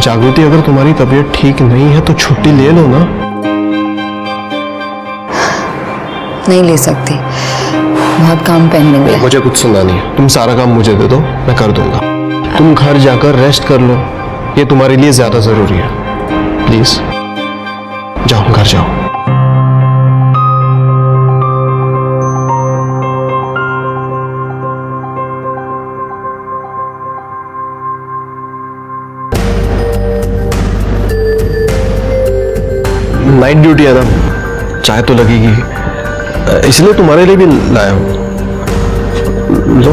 जागृति, अगर तुम्हारी तबीयत ठीक नहीं है तो छुट्टी ले लो ना। नहीं ले सकती, बहुत काम पेंडिंग है। मुझे कुछ सुनना नहीं है, तुम सारा काम मुझे दे दो, मैं कर दूंगा। तुम घर जाकर रेस्ट कर लो, ये तुम्हारे लिए ज्यादा जरूरी है। प्लीज जाओ, घर जाओ। नाइट ड्यूटी है ना, चाय तो लगेगी, इसलिए तुम्हारे लिए भी लाया हूं। लो।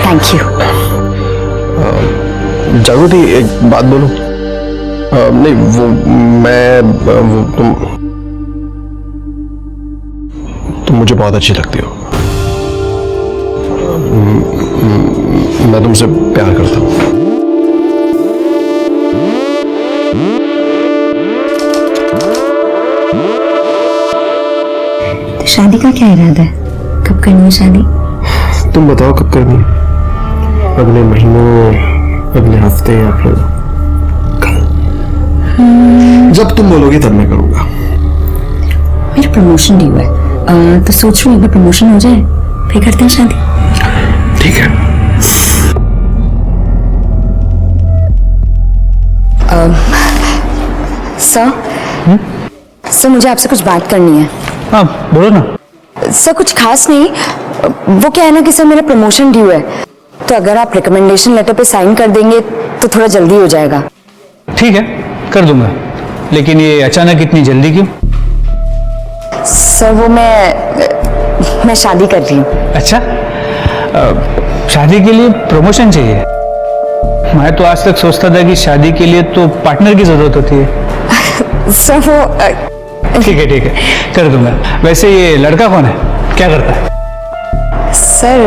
Thank you. जागृति, एक बात बोलूं? नहीं, वो मैं वो तुम मुझे बहुत अच्छी लगती हो। मैं तुमसे प्यार करता हूं। तो शादी का क्या इरादा है? कब करनी है शादी? तुम बताओ कब करनी है? अगले महीने, अगले हफ्ते, या फिर कल? जब तुम बोलोगी तब मैं करूंगा। मेरा प्रमोशन ड्यू है, तो सोच रही हूँ अगर प्रमोशन हो जाए फिर करते हैं शादी। ठीक है। सर, मुझे आपसे कुछ बात करनी है। हाँ बोलो ना। सर कुछ खास नहीं, वो क्या है ना कि सर मेरा प्रमोशन ड्यू है, तो अगर आप रिकमेंडेशन लेटर पे साइन कर देंगे तो थोड़ा जल्दी हो जाएगा। ठीक है, कर दूंगा, लेकिन ये अचानक इतनी जल्दी क्यों? सर वो मैं शादी कर रही हूँ। अच्छा, शादी के लिए प्रमोशन चाहिए? मैं तो आज तक सोचता था कि शादी के लिए तो पार्टनर की जरूरत होती है। सर वो ठीक है, कर दूंगा। वैसे ये लड़का कौन है, क्या करता है? सर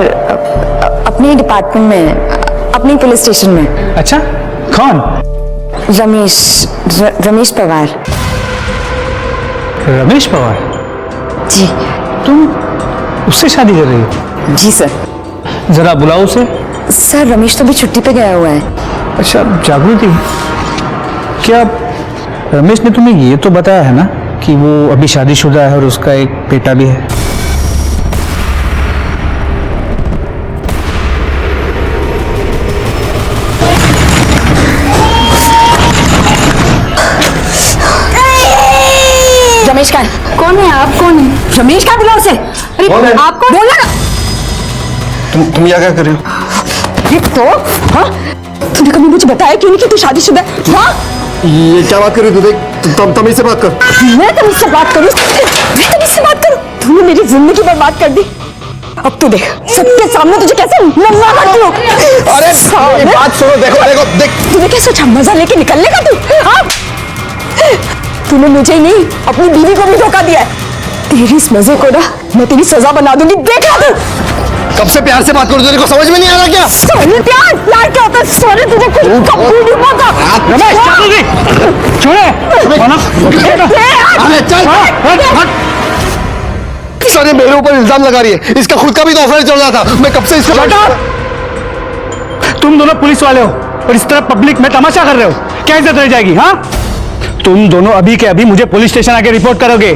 अपने डिपार्टमेंट में, अपने पुलिस स्टेशन में। अच्छा, कौन? रमेश पवार। रमेश पवार? जी। तुम उससे शादी कर रही हो? जी सर। जरा बुलाओ उसे। सर रमेश तो भी छुट्टी पे गया हुआ है। अच्छा जागृति, क्या रमेश ने तुम्हें ये तो बताया है ना कि वो अभी शादीशुदा है और उसका एक बेटा भी है? रमेश का है। कौन है आप? कौन है रमेश? का बुलाओ उसे। अरे आपको बोलना ना। तुम यहाँ क्या कर रहे हो? तो हाँ, तूने कभी मुझे बताया क्यों नहीं कि तू शादीशुदा है? हाँ, ये क्या बात कर रही हो? तुम तमीज से बात कर। मैं तमीज से बात करूँ? मैं तमीज से बात करूँ? तूने मेरी जिंदगी बर्बाद कर दी। अब तू देख, सबके सामने तुझे कैसे मल्ला करती हूँ। अरे बात सुनो, देखो देख। तूने क्या सोचा मजा लेके निकलने का तू? हाँ, तूने मुझे ही नहीं अपनी बीवी को भी धोखा दिया है। तेरी इस मजे को ना मैं तेरी सजा बना दूंगी, देखा तू। कब से प्यार से बात करूं, तेरे को समझ में नहीं आ रहा क्या? सोने प्यार क्या होता है? सोने तुझे कुछ कबूल नहीं पता। रमेश छोड़े। सर ये मेरे ऊपर इल्जाम लगा रही है, इसका खुद का भी तो ऑफर चल रहा था। मैं कब से इसका तुम दोनों पुलिस वाले हो, और इस तरह पब्लिक में तमाशा कर रहे हो, क्या इज्जत रह जाएगी? हाँ, तुम दोनों अभी के अभी मुझे पुलिस स्टेशन आके रिपोर्ट करोगे।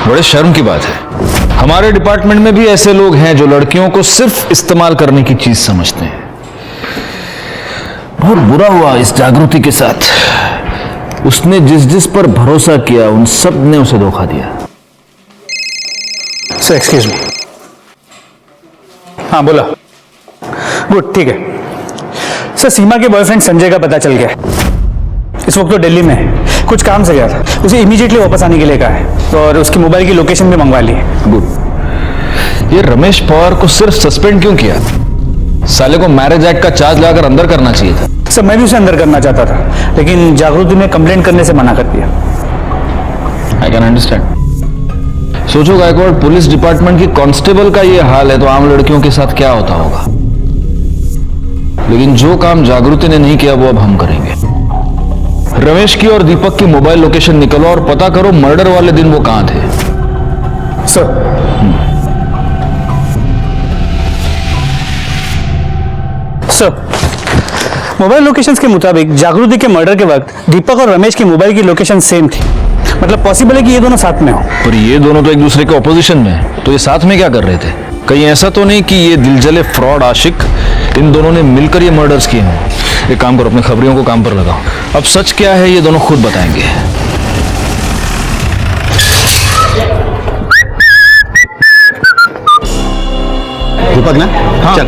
बड़े शर्म की बात है, हमारे डिपार्टमेंट में भी ऐसे लोग हैं जो लड़कियों को सिर्फ इस्तेमाल करने की चीज समझते हैं। बहुत बुरा हुआ इस जागृति के साथ। उसने जिस जिस पर भरोसा किया उन सब ने उसे धोखा दिया। Sir excuse me. हाँ बोला। गुड, ठीक है सर। सीमा के बॉयफ्रेंड संजय का पता चल गया, इस वक्त तो दिल्ली में है, कुछ काम से गया था। उसे इमीडिएटली वापस आने के लिए कहा है और उसकी मोबाइल की लोकेशन भी मंगवा ली है। गुड। ये रमेश पवार को सिर्फ सस्पेंड क्यों किया? साले को मैरिज एक्ट का चार्ज लगाकर अंदर करना चाहिए था। सर मैं भी उसे अंदर करना चाहता था, लेकिन जागृति ने कंप्लेंट करने से मना कर दिया। I can understand. सोचो गायकवाड़, पुलिस डिपार्टमेंट की कांस्टेबल का ये हाल है तो आम लड़कियों के साथ क्या होता होगा। लेकिन जो काम जागृति ने नहीं किया वो अब हम करेंगे। रमेश की और दीपक की मोबाइल लोकेशन निकलो और पता करो मर्डर वाले दिन वो कहां थे। सर मोबाइल लोकेशंस के मुताबिक जागृति के मर्डर के वक्त दीपक और रमेश की मोबाइल की लोकेशन सेम थी। मतलब पॉसिबल है कि ये दोनों साथ में हो। पर ये दोनों तो एक दूसरे के ऑपोजिशन में हैं, तो ये साथ में क्या कर रहे थे? कहीं ऐसा तो नहीं कि ये दिलजले फ्रॉड आशिक इन दोनों ने मिलकर ये मर्डर्स किए हों? एक काम करो, अपने खबरियों को काम पर लगाओ। अब सच क्या है ये दोनों खुद बताएंगे। दीपक ना? हाँ। चल।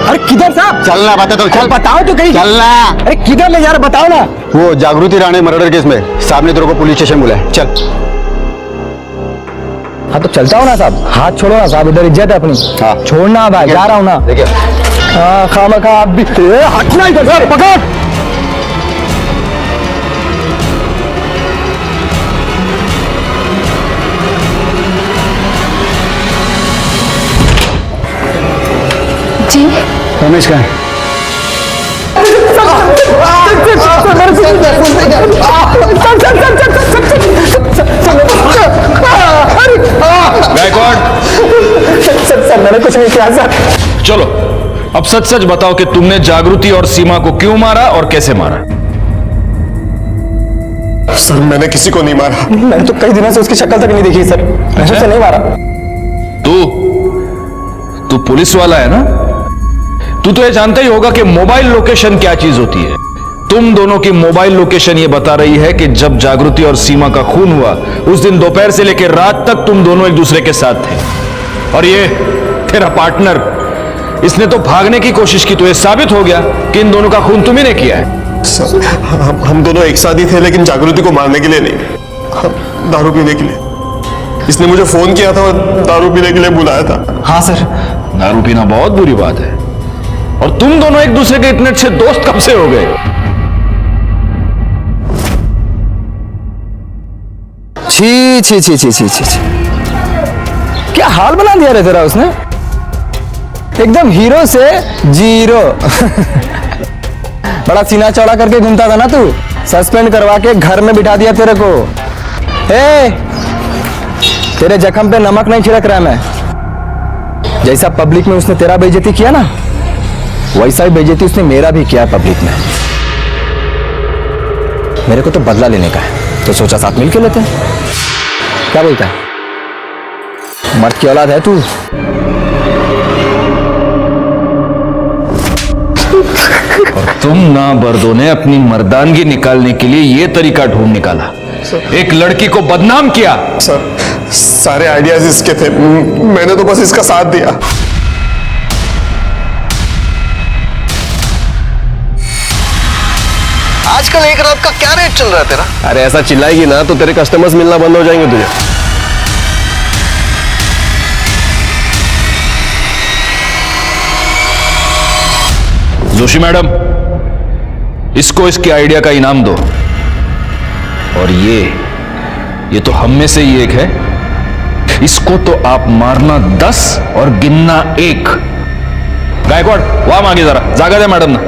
अरे किधर साहब? चलना, बता तो चल। बताओ तो कहीं। चलना। अरे किधर ले जा रहा, बताओ ना। वो जागृति राणे मर्डर केस में साहब ने तेरे को पुलिस स्टेशन बुलाया, चल। हाँ तो चलता हूँ ना साहब। हाथ छोड़ो ना साहब, इधर इज्जत है अपनी। हाँ छोड़ना भाई, जा रहा हूँ ना। देखिए हाँ खामखा आप भी हटना इधर से, पकड़। जी रमेश कहाँ है? गायकवाड़, सर मैंने कुछ नहीं किया सर। चलो अब सच सच बताओ कि तुमने जागृति और सीमा को क्यों मारा और कैसे मारा? सर मैंने किसी को नहीं मारा। मैंने तो कई दिनों से उसकी शक्ल तक नहीं देखी सर। मैंने उसे नहीं मारा। तू पुलिस वाला है ना? तू तो ये जानता ही होगा कि मोबाइल लोकेशन क्या चीज होती है। तुम दोनों की मोबाइल लोकेशन ये बता रही है कि जब जागृति और सीमा का खून हुआ उस दिन दोपहर से लेकर रात तक तुम दोनों एक दूसरे के साथ थे। और ये तेरा पार्टनर, इसने तो भागने की कोशिश की, तो ये साबित हो गया कि इन दोनों का खून तुम्ही ने किया है। सर हम दोनों एक साथ ही थे, लेकिन जागृति को मारने के लिए नहीं, दारू पीने के लिए। इसने मुझे फोन किया था और दारू पीने के लिए बुलाया था। हाँ सर, दारू पीना बहुत बुरी बात है। और तुम दोनों एक दूसरे के इतने अच्छे दोस्त कब से हो गए? छी छी छी छी छी छी, क्या हाल बना दिया रे तेरा उसने। एकदम हीरो से जीरो। बड़ा सीना चौड़ा करके घूमता था ना तू, सस्पेंड करवा के घर में बिठा दिया तेरे को। तेरे जख्म पे नमक नहीं छिड़क रहा मैं। जैसा पब्लिक में उसने तेरा बेइज्जती किया ना, वैसा ही बेइज्जती उसने मेरा भी किया पब्लिक में। मेरे को तो बदला लेने का है, तो सोचा साथ मिलके लेते हैं। क्या बोलता है? मर्द की औलाद है तू। और तुम ना बर्दों ने अपनी मर्दानगी निकालने के लिए ये तरीका ढूंढ निकाला, एक लड़की को बदनाम किया। सर सारे आइडियाज इसके थे, मैंने तो बस इसका साथ दिया। आजकल एक रात का क्या रेट चल रहा है तेरा? अरे ऐसा चिल्लाएगी ना तो तेरे कस्टमर्स मिलना बंद हो जाएंगे तुझे। जोशी मैडम, इसको इसके आइडिया का इनाम दो। और ये तो हम में से ही एक है, इसको तो आप मारना 10 और गिनना 1। गायकवाड़ वाह मांगे जरा, जागा दे मैडम ना।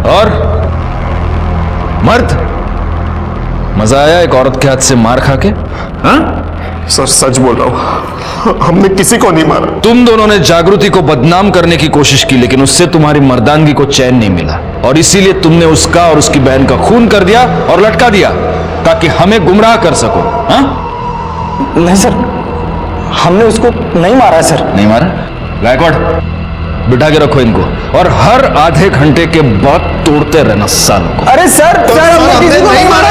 और मर्द मजा आया एक औरत के हाथ से मार खा के? हाँ? सर सच बोल रहा हूं, हमने किसी को नहीं मारा। तुम दोनों ने जागृति को बदनाम करने की कोशिश की, लेकिन उससे तुम्हारी मर्दानगी को चैन नहीं मिला और इसीलिए तुमने उसका और उसकी बहन का खून कर दिया और लटका दिया ताकि हमें गुमराह कर सको। हाँ? नहीं सर, हमने उसको नहीं मारा सर। नहीं मारा? गायकवाड़, बिठा के रखो इनको और हर आधे घंटे के बाद तोड़ते रहना सालों को। अरे सर, हमने किसी को नहीं मारा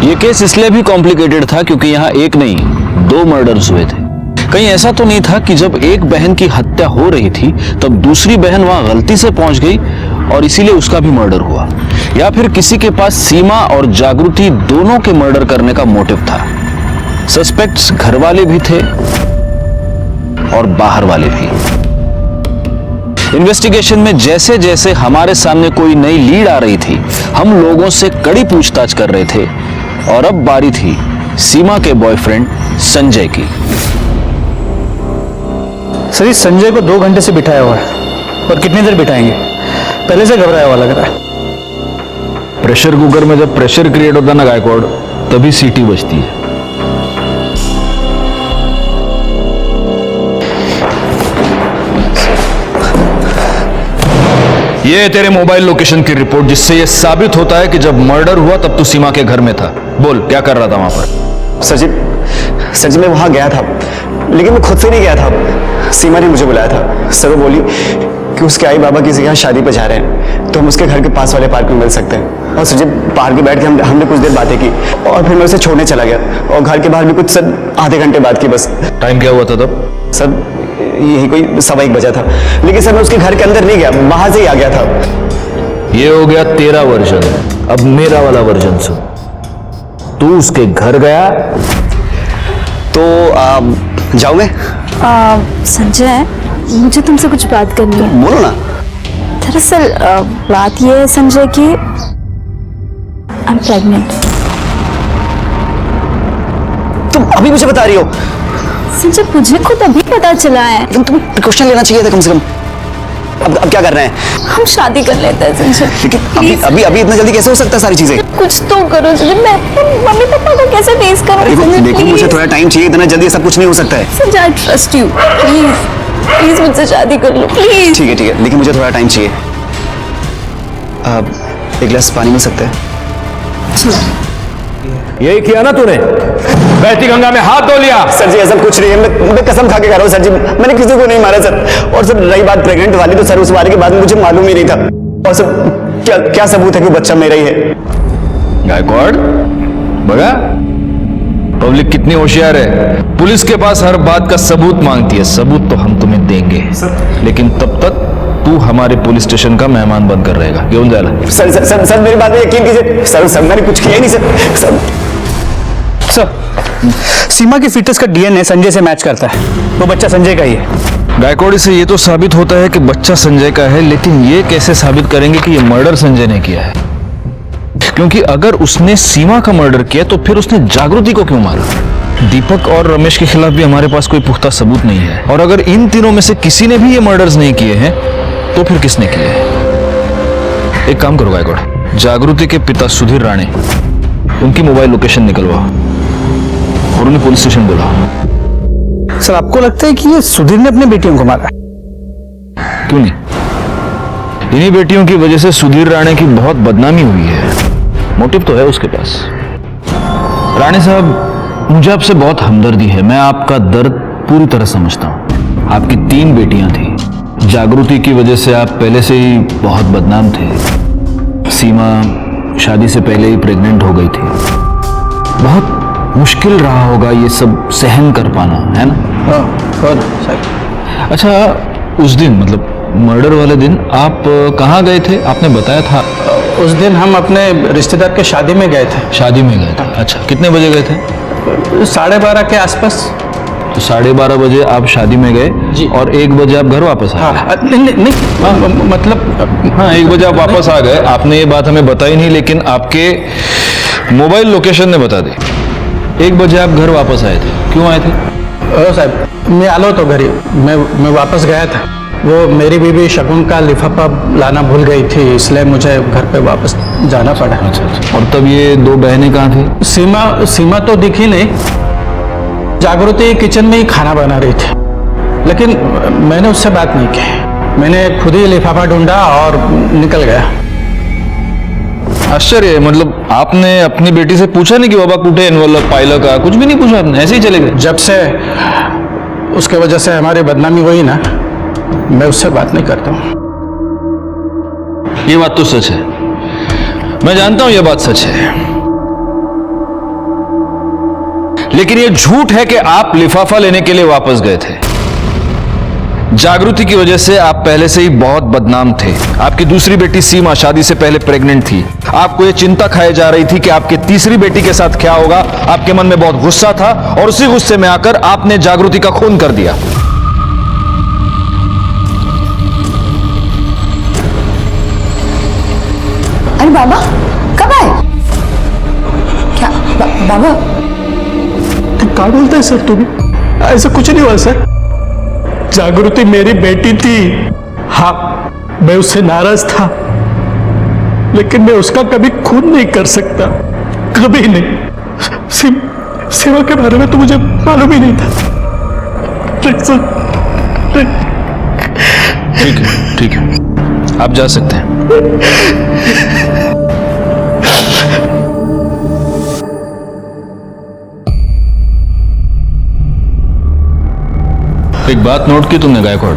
ये केस इसलिए भी कॉम्प्लिकेटेड था क्योंकि यहाँ एक नहीं 2 मर्डर्स हुए थे। कहीं ऐसा तो नहीं था कि जब एक बहन की हत्या हो रही थी तब दूसरी बहन वहां गलती से पहुंच गई और इसीलिए उसका भी मर्डर हुआ, या फिर किसी के पास सीमा और जागृति दोनों के मर्डर करने का मोटिव था। सस्पेक्ट्स घर वाले भी थे और बाहर वाले भी। इन्वेस्टिगेशन में जैसे जैसे हमारे सामने कोई नई लीड आ रही थी, हम लोगों से कड़ी पूछताछ कर रहे थे और अब बारी थी सीमा के बॉयफ्रेंड संजय की। सर, इस संजय को 2 घंटे से बिठाया हुआ है और कितनी देर बिठाएंगे? पहले से घबराया हुआ लग रहा है। प्रेशर कुकर में जब प्रेशर क्रिएट होता है ना गायकवाड़, तभी सीटी बजती है। ये है तेरे मोबाइल लोकेशन की रिपोर्ट, जिससे ये साबित होता है कि जब मर्डर हुआ तब तू सीमा के घर में था। बोल, क्या कर रहा था वहां पर? सर जी मैं वहां गया था, लेकिन मैं खुद से नहीं गया था। सीमा ने मुझे बुलाया था। सर वो बोली कि उसके आई बाबा किसी यहाँ शादी पे जा रहे हैं, तो हम उसके घर के पास वाले पार्क में मिल सकते हैं। और सर जी पार्क में बैठ के हमने कुछ देर बातें की और फिर मैं उसे छोड़ने चला गया और घर के बाहर भी कुछ सर आधे घंटे बाद की बस। टाइम क्या हुआ था तब? सर यही कोई 1:15 बजा था, लेकिन सर मैं उसके घर के अंदर नहीं गया, बाहर से ही आ गया था। ये हो गया तेरा वर्जन, अब मेरा वाला वर्जन सुन। तू उसके घर गया तो जाऊं मैं? संजय, मुझे तुमसे कुछ बात करनी है। बोलो ना। दरअसल बात यह है संजय कि आई एम प्रेग्नेंट। तुम अभी मुझे बता रही हो? संजय, मुझे खुद अभी पता चला है। तुम्हें प्रिकॉशन लेना चाहिए था कम से कम। अब क्या कर रहे हैं? हम शादी कर लेते हैं संजय। लेकिन अभी इतना जल्दी कैसे हो सकता है सारी चीजें? कुछ तो करो संजय। मैं मम्मी पापा को कैसे फेस करूं? देखो मुझे थोड़ा टाइम चाहिए, इतना जल्दी सब कुछ नहीं हो सकता है। Sanjay, I trust you. Please मुझसे शादी कर लो प्लीज। ठीक है, लेकिन मुझे थोड़ा टाइम चाहिए। एक गिलास पानी मिल सकता है? यही किया ना तूने? बहती गंगा में हाथ धो लिया। सर जी ऐसा कुछ नहीं है, मैं कसम खा के कह रहा हूँ सर जी, मैंने किसी को नहीं मारा सर। और सर रही बात प्रेग्नेंट वाली, तो सर उस बारे के बाद मुझे मालूम ही नहीं था। और सर क्या सबूत है कि बच्चा मेरा ही है? गायकवाड़, बगा पब्लिक कितनी होशियार है। पुलिस के पास हर बात का सबूत मांगती है। सबूत तो हम तुम्हें देंगे, लेकिन तब तक तू हमारे पुलिस स्टेशन का मेहमान बनकर रहेगा। क्यों जाला? सर मेरी बात में यकीन कीजिए। सर मैंने कुछ किया ही नहीं सर। सीमा की फीटस का डीएनए संजय से मैच करता है, वो बच्चा संजय का ही है। गायकवाड़ से ये तो साबित होता है कि बच्चा संजय का है, लेकिन ये कैसे साबित करेंगे कि ये मर्डर संजय ने किया है? क्योंकि अगर उसने सीमा का मर्डर किया तो फिर उसने जागृति को क्यों मारा? दीपक और रमेश के खिलाफ भी हमारे पास कोई पुख्ता सबूत नहीं है, और अगर इन तीनों में से किसी ने भी ये मर्डर्स नहीं किए हैं तो फिर किसने किए हैं? एक काम करो गायकवाड़, जागृति के पिता सुधीर राणे, उनकी मोबाइल लोकेशन निकलवाओ और उन्हें पुलिस स्टेशन बुलाओ। सर आपको लगता है कि ये सुधीर ने अपनी बेटियों को मारा? क्यों नहीं? इन्हीं बेटियों की वजह से सुधीर राणे की बहुत बदनामी हुई है। मोटिव तो है उसके पास। राणे साहब, मुझे आपसे बहुत हमदर्दी है। मैं आपका दर्द पूरी तरह समझता हूं। आपकी 3 बेटियां थी। जागृति की वजह से आप पहले से ही बहुत बदनाम थे। सीमा शादी से पहले ही प्रेग्नेंट हो गई थी। बहुत मुश्किल रहा होगा ये सब सहन कर पाना, है ना? हाँ। अच्छा, उस दिन मतलब मर्डर वाले दिन आप कहाँ गए थे? आपने बताया था। उस दिन हम अपने रिश्तेदार के शादी में गए थे। शादी में गए थे? अच्छा, कितने बजे गए थे? 12:30 के आसपास। तो 12:30 बजे आप शादी में गए जी, और 1 बजे आप घर वापस आ गए? नहीं, मतलब हाँ, 1 बजे आप वापस आ गए। आपने ये बात हमें बताई नहीं, लेकिन आपके मोबाइल लोकेशन ने बता दी। 1 बजे आप घर वापस आए थे। क्यों आए थे? साहब, मैं आलो तो घरी, मैं वापस गया था। वो मेरी बीवी शगुन का लिफाफा लाना भूल गई थी, इसलिए मुझे घर पे वापस जाना पड़ा। अच्छा। और तब ये दो बहनें कहाँ थी? सीमा तो दिखी नहीं। जागृति किचन में ही खाना बना रही थी, लेकिन मैंने उससे बात नहीं की। मैंने खुद ही लिफाफा ढूंढा और निकल गया। आश्चर्य है, मतलब आपने अपनी बेटी से पूछा नहीं कि बाबा कुठे एनवलप पाइला का? कुछ भी नहीं पूछा आपने, ऐसे ही चले गए? जब से उसके वजह से हमारी बदनामी हुई ना, मैं उससे बात नहीं करता हूँ। ये बात तो सच है, मैं जानता हूं ये बात सच है, लेकिन ये झूठ है कि आप लिफाफा लेने के लिए वापस गए थे। जागृति की वजह से आप पहले से ही बहुत बदनाम थे। आपकी दूसरी बेटी सीमा शादी से पहले प्रेग्नेंट थी। आपको ये चिंता खाई जा रही थी कि आपकी तीसरी बेटी के साथ क्या होगा। आपके मन में बहुत गुस्सा था और उसी गुस्से में आकर आपने जागृति का खून कर दिया। अरे बाबा कब आए? क्या बाबा? क्या बोलते हैं सर? तू भी ऐसा कुछ नहीं हुआ सर। जागृति मेरी बेटी थी। हाँ, मैं उससे नाराज था, लेकिन मैं उसका कभी खून नहीं कर सकता, कभी नहीं। सेवा के बारे में तो मुझे मालूम ही नहीं था। ठीक है, आप जा सकते हैं। एक बात नोट की तुमने गायकवाड़?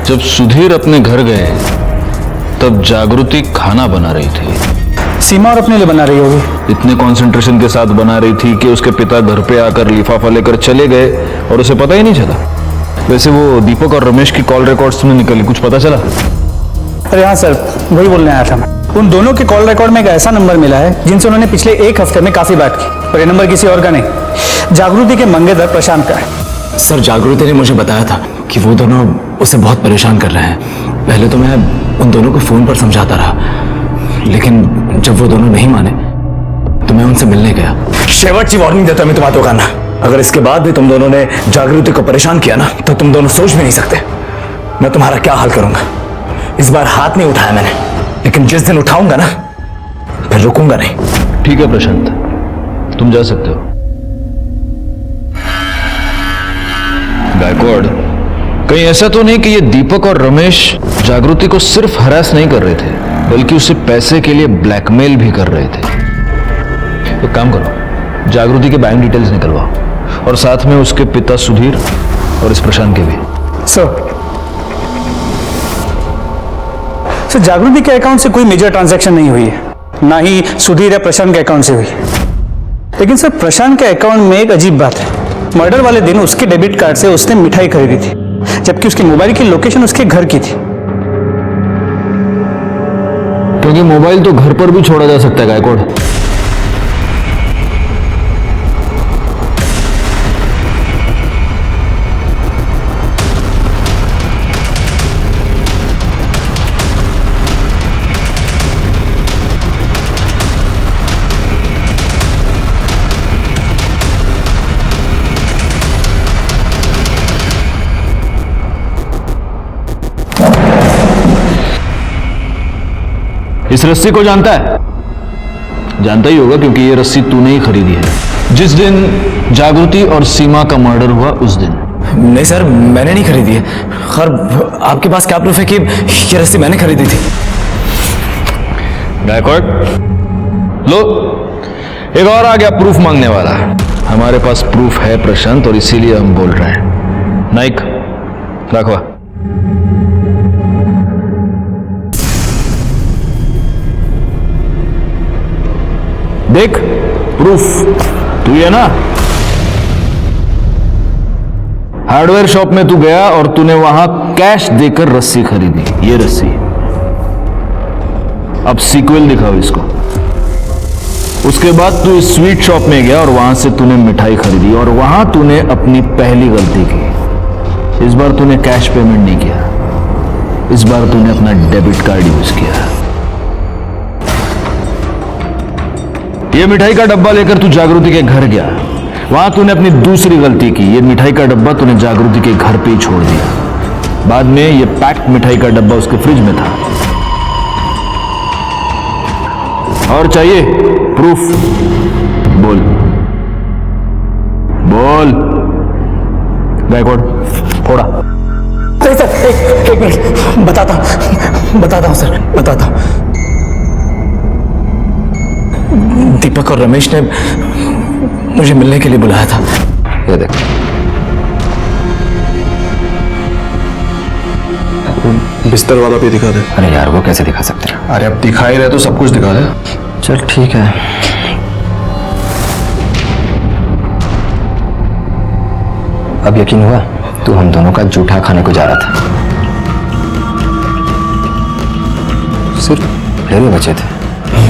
जब सुधीर अपने घर गए तब जागृति खाना बना रही थी। सीमा और अपने लिए बना रही होगी। इतने कंसंट्रेशन के साथ बना रही थी कि उसके पिता घर पे आकर लिफाफा लेकर चले गए और उसे पता ही नहीं चला। वैसे वो दीपक और रमेश की कॉल रिकॉर्ड्स में निकली, कुछ पता चला? अरे हाँ सर, वही बोलने आया था मैं। उन दोनों के कॉल रिकॉर्ड में एक ऐसा नंबर मिला है जिनसे उन्होंने पिछले एक हफ्ते में काफी बात की, और ये नंबर किसी और का नहीं, जागृति के मंगेतर प्रशांत का है। सर, जागृति ने मुझे बताया था कि वो दोनों उसे बहुत परेशान कर रहे हैं। पहले तो मैं उन दोनों को फोन पर समझाता रहा, लेकिन जब वो दोनों नहीं माने तो मैं उनसे मिलने गया। शेवटची वार्निंग देता मैं तुम्हारा दोकान ना, अगर इसके बाद भी तुम दोनों ने जागृति को परेशान किया ना, तो तुम दोनों सोच भी नहीं सकते मैं तुम्हारा क्या हाल करूंगा। इस बार हाथ नहीं उठाया मैंने, लेकिन जिस दिन उठाऊंगा ना फिर रुकूंगा नहीं। ठीक है प्रशांत, तुम जा सकते हो। गायकवाड़, कहीं ऐसा तो नहीं कि ये दीपक और रमेश जागृति को सिर्फ हरास नहीं कर रहे थे, बल्कि उसे पैसे के लिए ब्लैकमेल भी कर रहे थे? तो काम करो, जागृति के बैंक डिटेल्स निकलवाओ और साथ में उसके पिता सुधीर और इस प्रशांत के भी। सर, जागृति के अकाउंट से कोई मेजर ट्रांजैक्शन नहीं हुई है, ना ही सुधीर या प्रशांत के अकाउंट से हुई है। लेकिन सर, प्रशांत के अकाउंट में एक अजीब बात है। मर्डर वाले दिन उसके डेबिट कार्ड से उसने मिठाई खरीदी थी, जबकि उसके मोबाइल की लोकेशन उसके घर की थी। क्योंकि मोबाइल तो घर पर भी छोड़ा जा सकता है गायकवाड़। इस रस्सी को जानता है? जानता ही होगा, क्योंकि ये रस्सी तूने ही खरीदी है जिस दिन जागृति और सीमा का मर्डर हुआ उस दिन। नहीं सर, मैंने नहीं खरीदी है। खैर, आपके पास क्या प्रूफ है कि ये रस्सी मैंने खरीदी थी? गायकवाड़, लो, एक और आ गया प्रूफ मांगने वाला। हमारे पास प्रूफ है प्रशांत, और इसीलिए हम बोल रहे हैं। नाइक, दाखवा। देख, प्रूफ तू है ना? हार्डवेयर शॉप में तू गया और तूने वहां कैश देकर रस्सी खरीदी, ये रस्सी। अब सीक्वल दिखाओ इसको। उसके बाद तू इस स्वीट शॉप में गया और वहां से तूने मिठाई खरीदी, और वहां तूने अपनी पहली गलती की। इस बार तूने कैश पेमेंट नहीं किया, इस बार तूने अपना डेबिट कार्ड यूज किया। ये मिठाई का डब्बा लेकर तू जागृति के घर गया, वहां तूने अपनी दूसरी गलती की। ये मिठाई का डब्बा तूने जागृति के घर पे ही छोड़ दिया। बाद में ये पैक्ड मिठाई का डब्बा उसके फ्रिज में था। और चाहिए प्रूफ? बोल बोल। बैकवर्ड फोड़ा। नहीं सर, एक मिनट, बताता हूँ सर, बताता हूँ। दीपक और रमेश ने मुझे मिलने के लिए बुलाया था। ये देख, बिस्तर वाला भी दिखा दे। अरे यार वो कैसे दिखा सकते हैं? अरे अब दिखा ही रहे तो सब कुछ दिखा दे। चल ठीक है। अब यकीन हुआ तू हम दोनों का जूठा खाने को जा रहा था। सिर्फ फेरे बचे थे,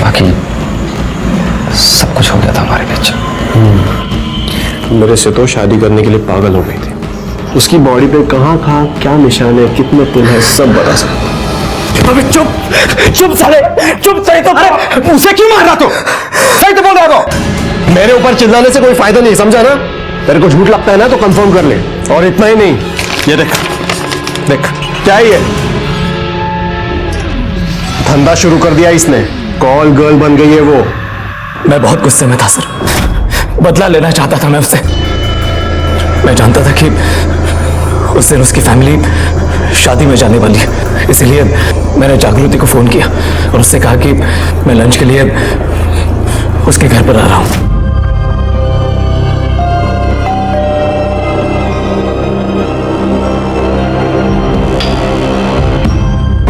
बाकी सब कुछ हो गया था हमारे बीच। मेरे से तो शादी करने के लिए पागल हो गई थी। उसकी बॉडी पे कहाँ क्या निशान है, कितने तिल है, सब बता सकता। अबे चुप साले, चुप। सही तो उसे क्यों मार रहा तू? सही तो बोल रहा तो। मेरे ऊपर चिल्लाने से कोई फायदा नहीं, समझा ना? तेरे को झूठ लगता है ना तो कंफर्म कर ले। और इतना ही नहीं, ये देख क्या ही है, धंधा शुरू कर दिया इसने, कॉल गर्ल बन गई है वो। मैं बहुत गुस्से में था सर, बदला लेना चाहता था मैं उससे। मैं जानता था कि उस दिन उसकी फैमिली शादी में जाने वाली है, इसलिए मैंने जागृति को फोन किया और उससे कहा कि मैं लंच के लिए उसके घर पर आ रहा हूं।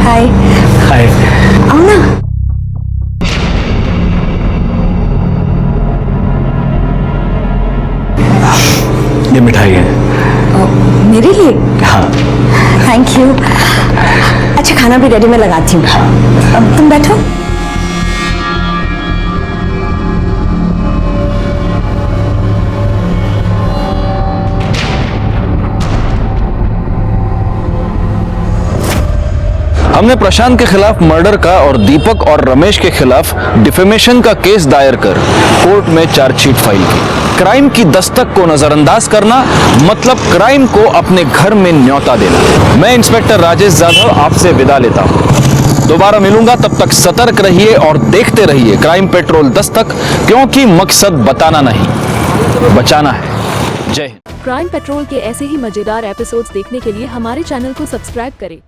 हाय हाय, आओ ना। ये मिठाई है। मेरे लिए? हाँ। Thank you. अच्छा खाना भी रेडी, मैं लगाती हूँ। अब तुम बैठो। हमने प्रशांत के खिलाफ मर्डर का और दीपक और रमेश के खिलाफ डिफेमेशन का केस दायर कर कोर्ट में चार्जशीट फाइल की। क्राइम की दस्तक को नजरअंदाज करना मतलब क्राइम को अपने घर में न्योता देना। मैं इंस्पेक्टर राजेश यादव आपसे विदा लेता हूं। दोबारा मिलूंगा, तब तक सतर्क रहिए और देखते रहिए क्राइम पेट्रोल दस्तक, क्योंकि मकसद बताना नहीं, बचाना है। जय हिंद। क्राइम पेट्रोल के ऐसे ही मजेदार एपिसोड्स देखने के लिए हमारे चैनल को सब्सक्राइब करें।